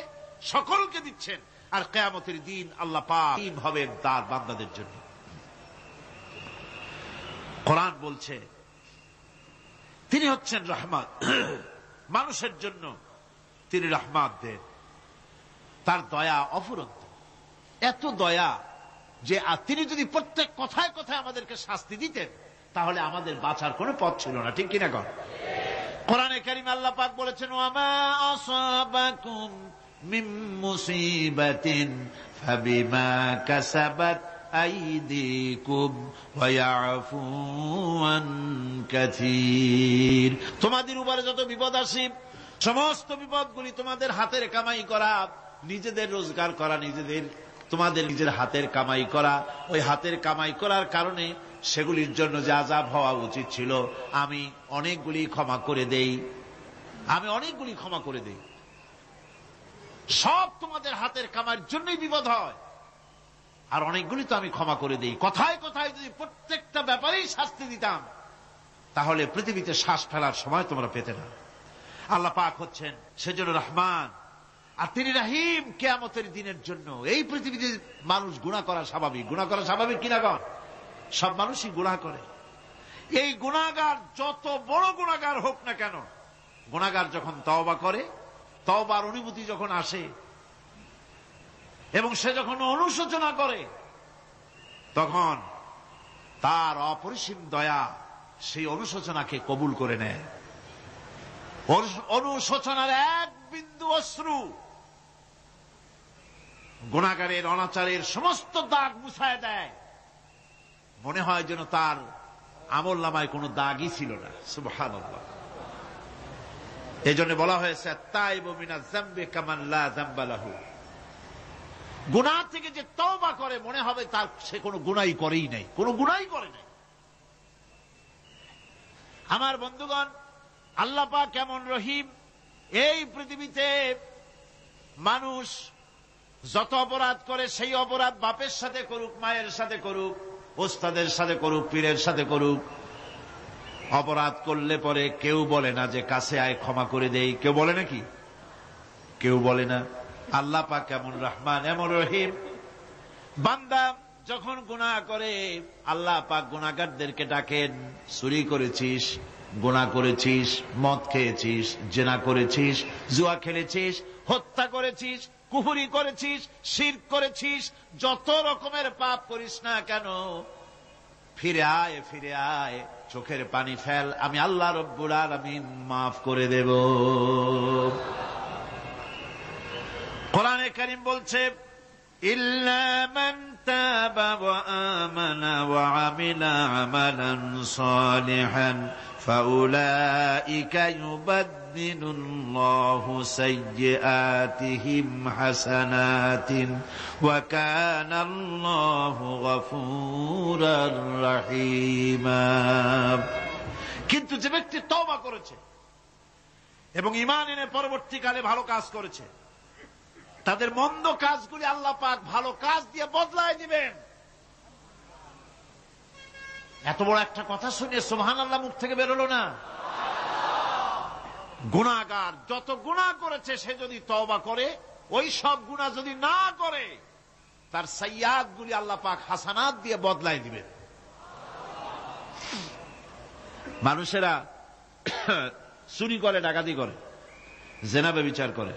Speaker 1: সকলকে দিচ্ছেন, আর কিয়ামতের দিন আল্লাহ পাক রহিম হবেন তার বান্দাদের জন্য। কোরআন বলছে তিনি হচ্ছেন রহমত, মানুষের জন্য তিনি রহমত দেন। তার দয়া অফুরন্ত, এত দয়া যে তিনি যদি প্রত্যেক কথায় কথায় আমাদেরকে শাস্তি দিতেন তাহলে আমাদের বাঁচার কোনো পথ ছিল না। ঠিক কিনা কর? কোরআনে কারিমে আল্লাহ পাক বলেছেন, ওয়ামা আসাবাকুম মিন মুসিবাতিন ফাবিমা কাসাবাত আইদিকুম ওয়া ইয়াফু আন কাসীর। তোমাদের উপরে যত বিপদ আসে, সমস্ত বিপদগুলি তোমাদের হাতের কামাই করা, নিজেদের রোজগার করা, তোমাদের নিজের হাতের কামাই করা। ওই হাতের কামাই করার কারণে সেগুলির জন্য যে আযাব হওয়া উচিত ছিল আমি অনেকগুলি ক্ষমা করে দেই, সব তোমাদের হাতের কামাইয়ের জন্যই বিপদ হয়, আর অনেকগুলি তো আমি ক্ষমা করে দেই। কথায় কথায় যদি প্রত্যেকটা ব্যাপারেই শাস্তি দিতাম তাহলে পৃথিবীতে শ্বাস ফেলার সময় তোমরা পেতে না। আল্লাহ পাক হচ্ছেন সেজন্য রহমান, আর তিনি রহিম। কিয়ামতের দিনের জন্য এই পৃথিবীতে মানুষ গুনাহ করা স্বাভাবিক, কিনা কর? সব মানুষই গুনাহ করে। এই গুনাহগার যত বড় গুনাহগার হোক না কেন, গুনাহগার যখন তওবা করে, তওবার অনুভূতি যখন আসে এবং সে যখন অনুশোচনা করে, তখন তার অপরিসীম দয়া সেই অনুশোচনাকে কবুল করে নেয়। অনুশোচনার এক বিন্দু অশ্রু গুনাহগারের অনাচারের সমস্ত দাগ মুছায় দেয়। মনে হয় যেন তার আমলনামায় কোনো দাগই ছিল না। সুবহানাল্লাহ। এজন্য বলা হয়েছে তাইবু মিনাজ যামবি কামান লা যামবা লাহু। গুনাহ থেকে যে তওবা করে মনে হবে তার সে কোনো গুনাহই করেই নাই, আমার বন্ধুগণ, আল্লাহ পাক কেমন রহিম! এই পৃথিবীতে মানুষ যত অপরাধ করে, সেই অপরাধ বাপের সাথে করুক, মায়ের সাথে করুক, ওস্তাদের সাথে করুক, পীরের সাথে করুক, অপরাধ করলে পরে কেউ বলে না যে কাছে আয় ক্ষমা করে দেই। কেউ বলে নাকি? কেউ বলে না। আল্লাহ পাক কেমন রহমান, এমন রহিম! বান্দা যখন গুনাহ করে আল্লাহ পাক গুনাহগারদেরকে ডাকেন, চুরি করেছিস, গুনাহ করেছিস, মদ খেয়েছিস, জেনা করেছিস, জুয়া খেলেছিস, হত্যা করেছিস, কুফরি করেছিস, শিরক করেছিস, যত রকমের পাপ করিস না কেন, ফিরে আয়, ফিরে আয়, চোখের পানি ফেল, আমি আল্লাহ রব্বুল আলামিন মাফ করে দেব। কোরআনে কারীম বলছে, ইল্লা মান তাবা ওয়া আমানা ওয়া আমিলা আমালান সালিহান ফাউলাইকা ইউবাদদিলুল্লাহু সাইয়্যাতিহিম হাসানাতিন ওয়া কানাল্লাহু গফুরার রহিমা। কিন্তু যে ব্যক্তি তওবা করেছে এবং ঈমান এনে পরবর্তীকালে ভালো কাজ করেছে, তাদের মন্দ কাজগুলি আল্লাহ পাক ভালো কাজ দিয়ে বদলায় দিবেন। এত বড় একটা কথা শুনে সুবহানাল্লাহ মুখ থেকে বেরোলো না? গুনাহগার যত গুনাহ করেছে সে যদি তওবা করে, ওই সব গুনাহ যদি না করে, তার সাইয়্যাতগুলি আল্লাহ পাক হাসানাত দিয়ে বদলায় দিবেন। মানুষেরা চুরি করে, ডাকাতি করে, জিনা ব্যভিচার করে,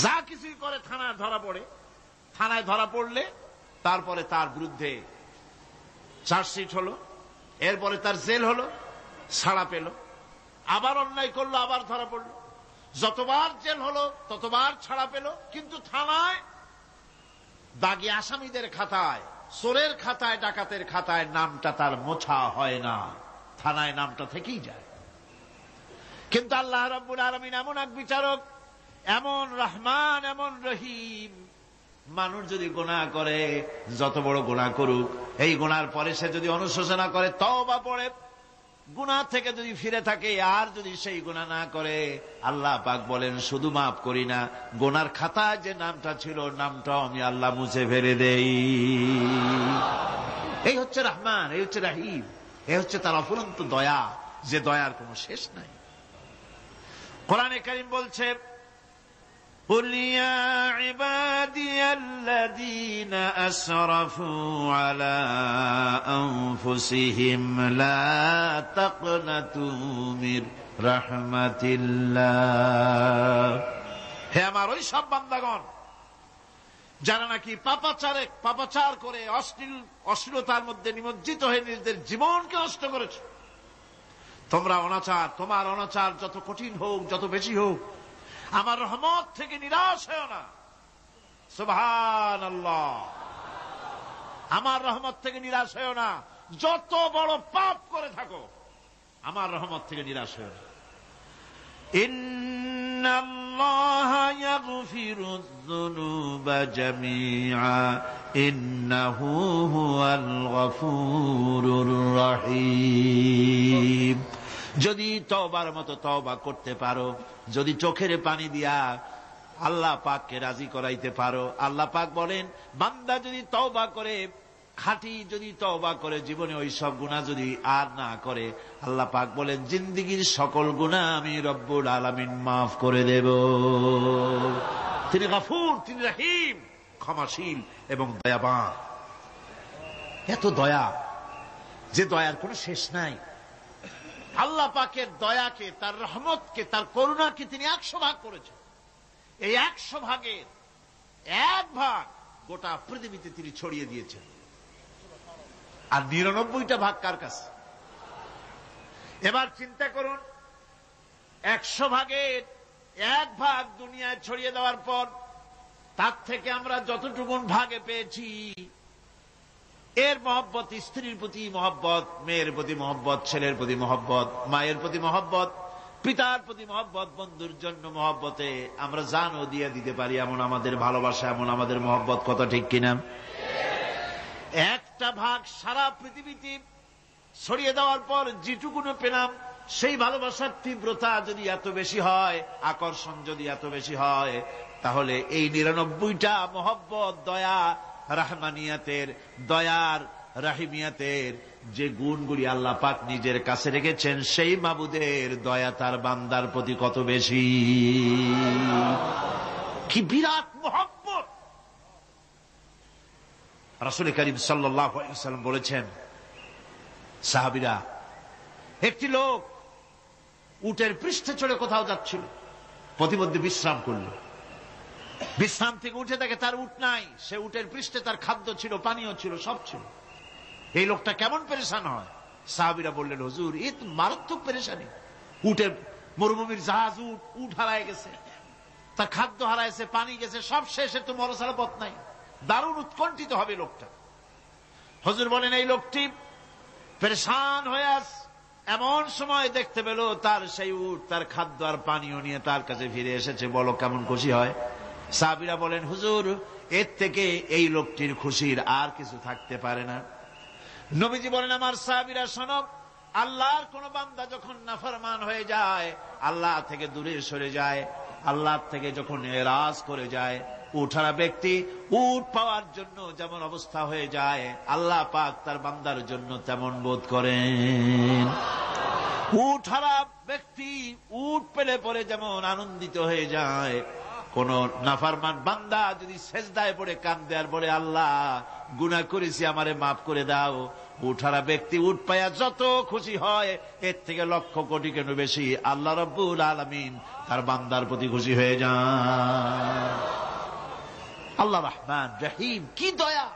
Speaker 1: যা কিছুই করে, থানায় ধরা পড়ে। থানায় ধরা পড়লে তারপরে তার বিরুদ্ধে চার্জশিট হলো, এরপরে তার জেল হলো, ছাড়া পেল, আবার অন্যায় করলো, আবার ধরা পড়লো, যতবার জেল হলো ততবার ছাড়া পেল, কিন্তু থানায় দাগী আসামিদের খাতায়, চোরের খাতায়, ডাকাতের খাতায় নামটা তার মোছা হয় না, থানায় নামটা থেকেই যায়। কিন্তু আল্লাহ রাব্বুল আলামিন এমন এক বিচারক, এমন রহমান, এমন রহিম, মানুষ যদি গুনাহ করে, যত বড় গুনাহ করুক, এই গুনার পরে সে যদি অনুশোচনা করে, তওবা পড়ে, গুনাহ থেকে যদি ফিরে থাকে, আর যদি সেই গুনাহ না করে, আল্লাহ পাক বলেন শুধু মাফ করি না, গুনার খাতায় যে নামটা ছিল, নামটাও আমি আল্লাহ মুছে ফেলে দেই। এই হচ্ছে রহমান, এই হচ্ছে রহিম, এই হচ্ছে তার অফুরন্ত দয়া, যে দয়ার কোনো শেষ নাই। কোরআনে কারীম বলছে, قل يا عبادي الذين أسرفوا على أنفسهم لا تقنطوا من رحمة الله। হে আমার ওই সব বান্দাগণ যারা নাকি পাপাচার করে অশ্লীলতার মধ্যে নিমজ্জিত হয়ে নিজেদের জীবনকে নষ্ট করেছে, তোমার অনাচার যত কঠিন হোক, যত বেশি হোক, আমার রহমত থেকে নিরাশ হয় না। সুবহানাল্লাহ, আমার রহমত থেকে নিরাশ হয় না। যত বড় পাপ করে থাকো, আমার রহমত থেকে নিরাশ হয় না। ইন্নাল্লাহা ইয়াগফিরুয যুনুবা জামিআ ইন্নাহু হুয়াল গফুরুর রহিম। যদি তওবার মতো তওবা করতে পারো, যদি চোখের পানি দিয়া আল্লাহ পাককে রাজি করাইতে পারো, আল্লাহ পাক বলেন বান্দা যদি তওবা করে, খাঁটি যদি তওবা করে, জীবনে ওই সব গুনাহ যদি আর না করে, আল্লাহ পাক বলেন জিন্দেগীর সকল গুনাহ আমি রব্বুল আলামিন মাফ করে দেব। তিনি গফুর, তিনি রহিম, ক্ষমাশীল এবং দয়াবান। এত দয়া, যে দয়ার কোনো শেষ নাই। আল্লাহ পাকের দয়াকে, তার রহমতকে, তার করুণাকে তিনি 100 ভাগ করেছেন। এই 100 ভাগের 1 ভাগ গোটা পৃথিবীতে তিনি ছড়িয়ে দিয়েছেন। আর 99টা ভাগ কার কাছে? এবার চিন্তা করুন, 100 ভাগের 1 ভাগ দুনিয়ায় ছড়িয়ে দেওয়ার পর তার থেকে আমরা যতটুকুন ভাগে পেয়েছি, এর মহব্বত, স্ত্রীর প্রতি মহব্বত, মেয়ের প্রতি মহব্বত, ছেলের প্রতি মহব্বত, মায়ের প্রতি মহব্বত, পিতার প্রতি মহব্বত, বন্ধুর জন্য মহব্বতে আমরা জানও দিয়ে দিতে পারি, এমন আমাদের ভালোবাসা, এমন আমাদের মহব্বত, কথা ঠিক কিনা? 1টা ভাগ সারা পৃথিবীতে ছড়িয়ে দেওয়ার পর যেটুকুনো পেলাম, সেই ভালোবাসার তীব্রতা যদি এত বেশি হয়, আকর্ষণ যদি এত বেশি হয়, তাহলে এই 99টা মহব্বত, দয়া, রহমানিয়াতের, দয়ার, রাহিমিয়াতের যে গুণগুলি আল্লাহ পাক নিজের কাছে রেখেছেন, সেই মাবুদের দয়া তার বান্দার প্রতি কত বেশি, কি বিরাট মহব্বত। রাসূল করিম সাল্লাল্লাহু আলাইহি ওয়াসাল্লাম বলেছেন, সাহাবীরা, একটি লোক উটের পৃষ্ঠে চড়ে কোথাও যাচ্ছিল, পথিমধ্যে বিশ্রাম করল। বিশ্রাম থেকে উঠে দেখে তার উট নাই। সে উটের পৃষ্ঠে তার খাদ্য ছিল, পানীয় ছিল, সব ছিল। এই লোকটা কেমন পেরেশান হয়? সাহাবীরা বললেন, হুজুর এ তো মারাত্মক পেরেশানি। উটের মরুভূমির জাহাজ, উট হারায় গেছে, তার খাদ্য হারাইছে, পানি গেছে, সব শেষে তো মরা ছাড়া পথ নাই। দারুণ উৎকণ্ঠিত হবে লোকটা। হুজুর বলেন, এই লোকটি পেরেশান হয়ে আস। এমন সময় দেখতে পেল তার সেই উট তার খাদ্য আর পানীয় নিয়ে তার কাছে ফিরে এসেছে। বলো কেমন খুশি হয়? সাহাবীরা বলেন, হুজুর এর থেকে এই লোকটির খুশির আর কিছু থাকতে পারে না। নবীজি বলেন, আমার সাহাবীরা শোনো, আল্লাহর কোন বান্দা যখন নাফরমান হয়ে যায়, আল্লাহ থেকে দূরে সরে যায়, আল্লাহ থেকে যখন এরাজ করে যায়, উঠারা ব্যক্তি উট পাওয়ার জন্য যেমন অবস্থা হয়ে যায়, আল্লাহ পাক তার বান্দার জন্য তেমন বোধ করেন। উঠারা ব্যক্তি উট পেলে পরে যেমন আনন্দিত হয়ে যায়, কোন নাফরমান বান্দা যদি সেজদায় পড়ে কাঁদে আর বলে, আল্লাহ গুনাহ করেছি, আমারে মাফ করে দাও, উঠারা ব্যক্তি উট পায়া যত খুশি হয়, এর থেকে লক্ষ কোটি কেন বেশি আল্লাহ রাব্বুল আলামিন তার বান্দার প্রতি খুশি হয়ে যান। আল্লাহ রহমান রহিম, কি দয়া!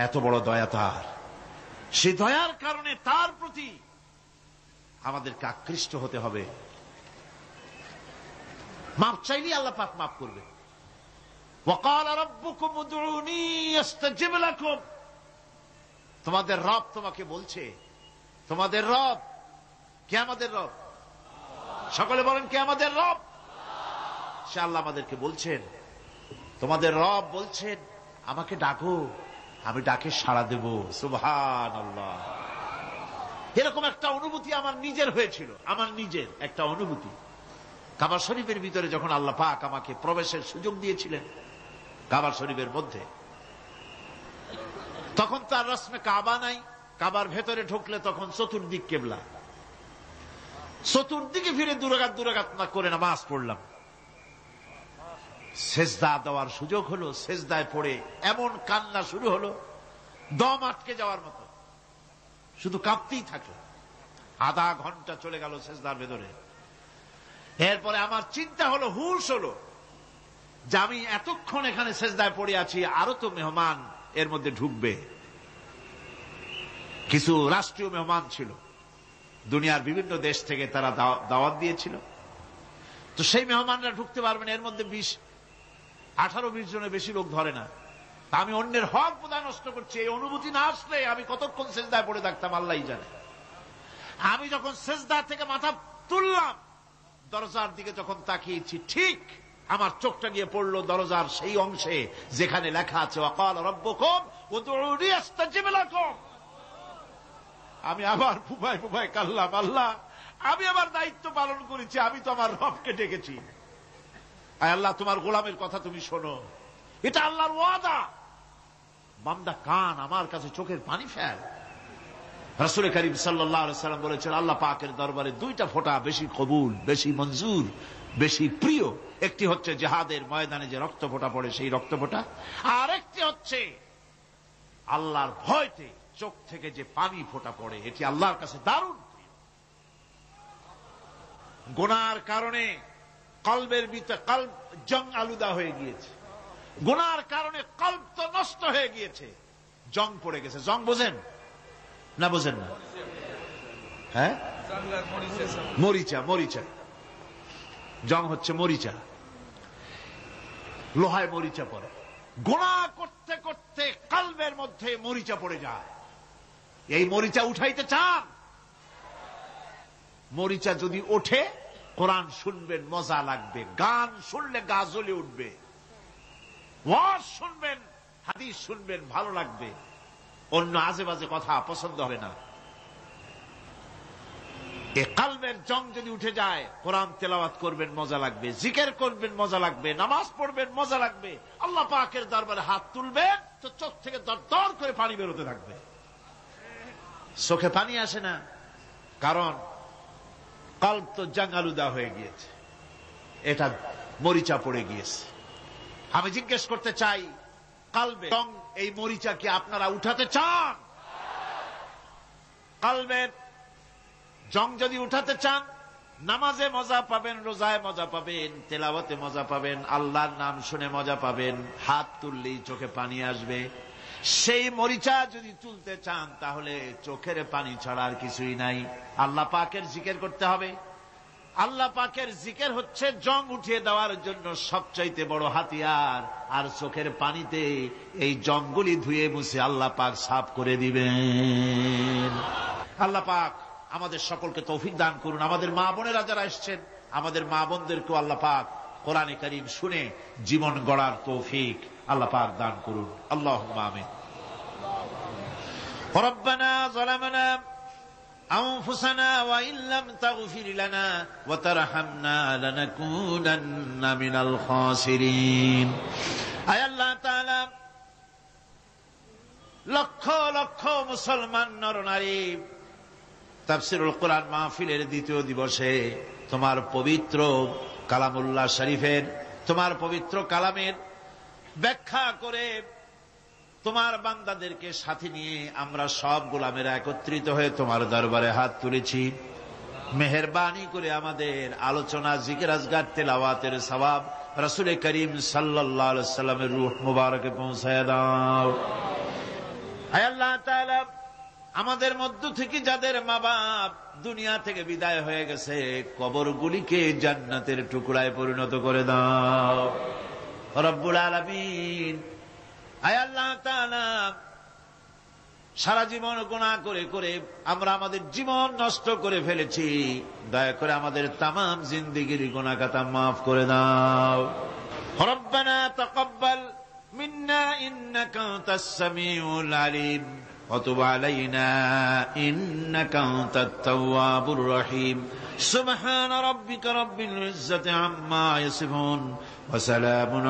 Speaker 1: এত বড় দয়া তার। সে দয়ার কারণে তার প্রতি আমাদেরকে আকৃষ্ট হতে হবে। মাপ চাইলে আল্লাহ পাক মাফ করবে। ওয়াকাল রাব্বুকুম উদউনি আস্তাজিব লাকুম। তোমাদের রব তোমাকে বলছে, তোমাদের রব কে? আমাদের রব। সকলে বলেন, কে আমাদের রব? সে আল্লাহ আমাদেরকে বলছেন, তোমাদের রব বলছেন আমাকে ডাকো, আমি ডাকে সাড়া দেব। সুবহানাল্লাহ। এরকম একটা অনুভূতি আমার নিজের হয়েছিল, আমার নিজের একটা অনুভূতি। কাবা শরীফের ভিতরে যখন আল্লাহ পাক আমাকে প্রবেশের সুযোগ দিয়েছিলেন কাবা শরীফের মধ্যে, তখন তার রসমে কাবা নাই। কাবার ভেতরে ঢুকলে তখন চতুর্দিক কেবলা, চতুর্দিকে ফিরে দুরাকাত না করে নামাজ পড়লাম। সেজদা দেওয়ার সুযোগ হলো, সেজদায় পড়ে এমন কান্না শুরু হলো, দম আটকে যাওয়ার মতো, শুধু কাঁপতেই থাকলো। আধা ঘন্টা চলে গেল সেজদার ভেতরে। এরপরে আমার চিন্তা হলো, হুঁশ হলো যে আমি এতক্ষণ এখানে সেজদায় পড়ে আছি, আরো তো মেহমান এর মধ্যে ঢুকবে। কিছু রাষ্ট্রীয় মেহমান ছিল, দুনিয়ার বিভিন্ন দেশ থেকে তারা দাওয়াত দিয়েছিল। তো সেই মেহমানরা ঢুকতে পারবেন, এর মধ্যে 18-20 জনের বেশি লোক ধরে না। আমি অন্যের হক বোধহয় নষ্ট করছি, এই অনুভূতি না আসলে আমি কতক্ষণ সেজদায় পড়ে থাকতাম আল্লাহই জানে। আমি যখন সেজদা থেকে মাথা তুললাম, দরজার দিকে যখন তাকিয়েছি, ঠিক আমার চোখটা গিয়ে পড়লো দরজার সেই অংশে যেখানে লেখা আছে ওয়াকাল রাব্বুকুম উদউনি আস্তাজিব লাকুম। আমি আবার ফুফায় ফুফায় কাল্লাম, আল্লাহ আমি আমার দায়িত্ব পালন করেছি, আমি তো আমার রবকে ডেকেছি। আয় আল্লাহ, তোমার গোলামের কথা তুমি শোনো, এটা আল্লাহর ওয়াদা। বান্দা কান, আমার কাছে চোখের পানি ফেল। রাসূল করিম সাল্লাল্লাহু আলাইহি ওয়াসাল্লাম বলেছেন, আল্লাহ পাকের দরবারে দুইটা ফোঁটা বেশি কবুল, বেশি মঞ্জুর, বেশি প্রিয়। একটি হচ্ছে জিহাদের ময়দানে যে রক্ত ফোঁটা পড়ে সেই রক্ত ফোঁটা, আর একটি হচ্ছে আল্লাহর ভয়তে চোখ থেকে যে পানি ফোঁটা পড়ে, এটি আল্লাহর কাছে দারুণ প্রিয়। গুনার কারণে কলবের ভিতরে কলব জং আলুদা হয়ে গিয়েছে, গুনার কারণে কলব তো নষ্ট হয়ে গিয়েছে, জং পড়ে গেছে। জং বোঝেন না? বোঝেন না? হ্যাঁ, মরিচা। মরিচা জং হচ্ছে মরিচা, লোহায় মরিচা পড়ে। গুনাহ করতে করতে কলবের মধ্যে মরিচা পড়ে যায়। এই মরিচা উঠাইতে চান? মরিচা যদি ওঠে, কোরআন শুনবেন মজা লাগবে, গান শুনলে গা জ্বলে উঠবে, ওয়াজ শুনবেন, হাদিস শুনবেন, ভালো লাগবে, অন্য আজে বাজে কথা পছন্দ হবে না। এ কলবের জং যদি উঠে যায়, কোরআন তেলাওয়াত করবেন মজা লাগবে, জিকির করবেন মজা লাগবে, নামাজ পড়বেন মজা লাগবে, আল্লাহ পাকের দরবারে হাত তুলবেন তো চোখ থেকে দরদর করে পানি বেরোতে থাকবে। চোখে পানি আসে না, কারণ কলব তো জঙ্গালুদা হয়ে গিয়েছে, এটা মরিচা পড়ে গিয়েছে। আমি জিজ্ঞেস করতে চাই, কলবে জং, এই মরিচা কি আপনারা উঠাতে চান? কলবের জং যদি উঠাতে চান, নামাজে মজা পাবেন, রোজায় মজা পাবেন, তেলাওয়াতে মজা পাবেন, আল্লাহর নাম শুনে মজা পাবেন, হাত তুললেই চোখে পানি আসবে। সেই মরিচা যদি তুলতে চান তাহলে চোখের পানি ছাড়া আর কিছুই নাই। আল্লাহ পাকের জিকির করতে হবে। আল্লাহ পাকের জিকির হচ্ছে জং উঠিয়ে দেওয়ার জন্য সবচাইতে বড় হাতিয়ার। আর চোখের পানিতে এই জংগুলি ধুয়ে মুছে আল্লাহ পাক সাফ করে দিবেন। আল্লাহ পাক আমাদের সকলকে তৌফিক দান করুন। আমাদের মা বোনেরা যারা এসছেন, আমাদের মা বোনদেরকেও আল্লাহ পাক কোরআনে কারীম শুনে জীবন গড়ার তৌফিক আল্লাহ পাক দান করুন। আল্লাহুম্মা আমিন। রব্বানা যালামনা আনফুসানা ওয়া ইল্লাম তাগফির লানা ওয়া তারহামনা লানাকুনান্না মিনাল খাসিরিন। আয় আল্লাহ তাআলা, লক্ষ লক্ষ মুসলমান নরনারী তাফসীরুল কোরআন মাহফিলের দ্বিতীয় দিবসে তোমার পবিত্র কালামুল্লাহ শরীফের, তোমার পবিত্র কালামের ব্যাখ্যা করে তোমার বান্দাদেরকে সাথে নিয়ে আমরা সব গোলামেরা একত্রিত হয়ে তোমার দরবারে হাত তুলেছি। মেহেরবানি করে আমাদের আলোচনা, জিকির, আজগার, তেলাওয়াতের সওয়াব রাসূল করিম সাল্লাল্লাহু আলাইহি ওয়াসাল্লামের রূহ মুবারকে পৌঁছায় দাও। হে আল্লাহ তাআলা, আমাদের মধ্য থেকে যাদের মা বাপ দুনিয়া থেকে বিদায় হয়ে গেছে, কবরগুলিকে জান্নাতের টুকরায় পরিণত করে দাও রব্বুল আলামিন। আয় আল্লাহ তাআলা, সারা জীবন গুনাহ করে করে আমরা আমাদের জীবন নষ্ট করে ফেলেছি। দয়া করে আমাদের তামাম জিন্দেগির গুনাহ খাতা মাফ করে দাও। রব্বানা তাকাব্বাল মিন্না ইন্নাকা আনতাস সামিউল আলিম ওয়া তুব আলাইনা ইন্নাকা আনতাত তাওয়াবুর রহিম। সুবহান রাব্বিকা রাব্বিল ইজ্জাতি আম্মা ইয়াসিফুন ওয়া সালামুন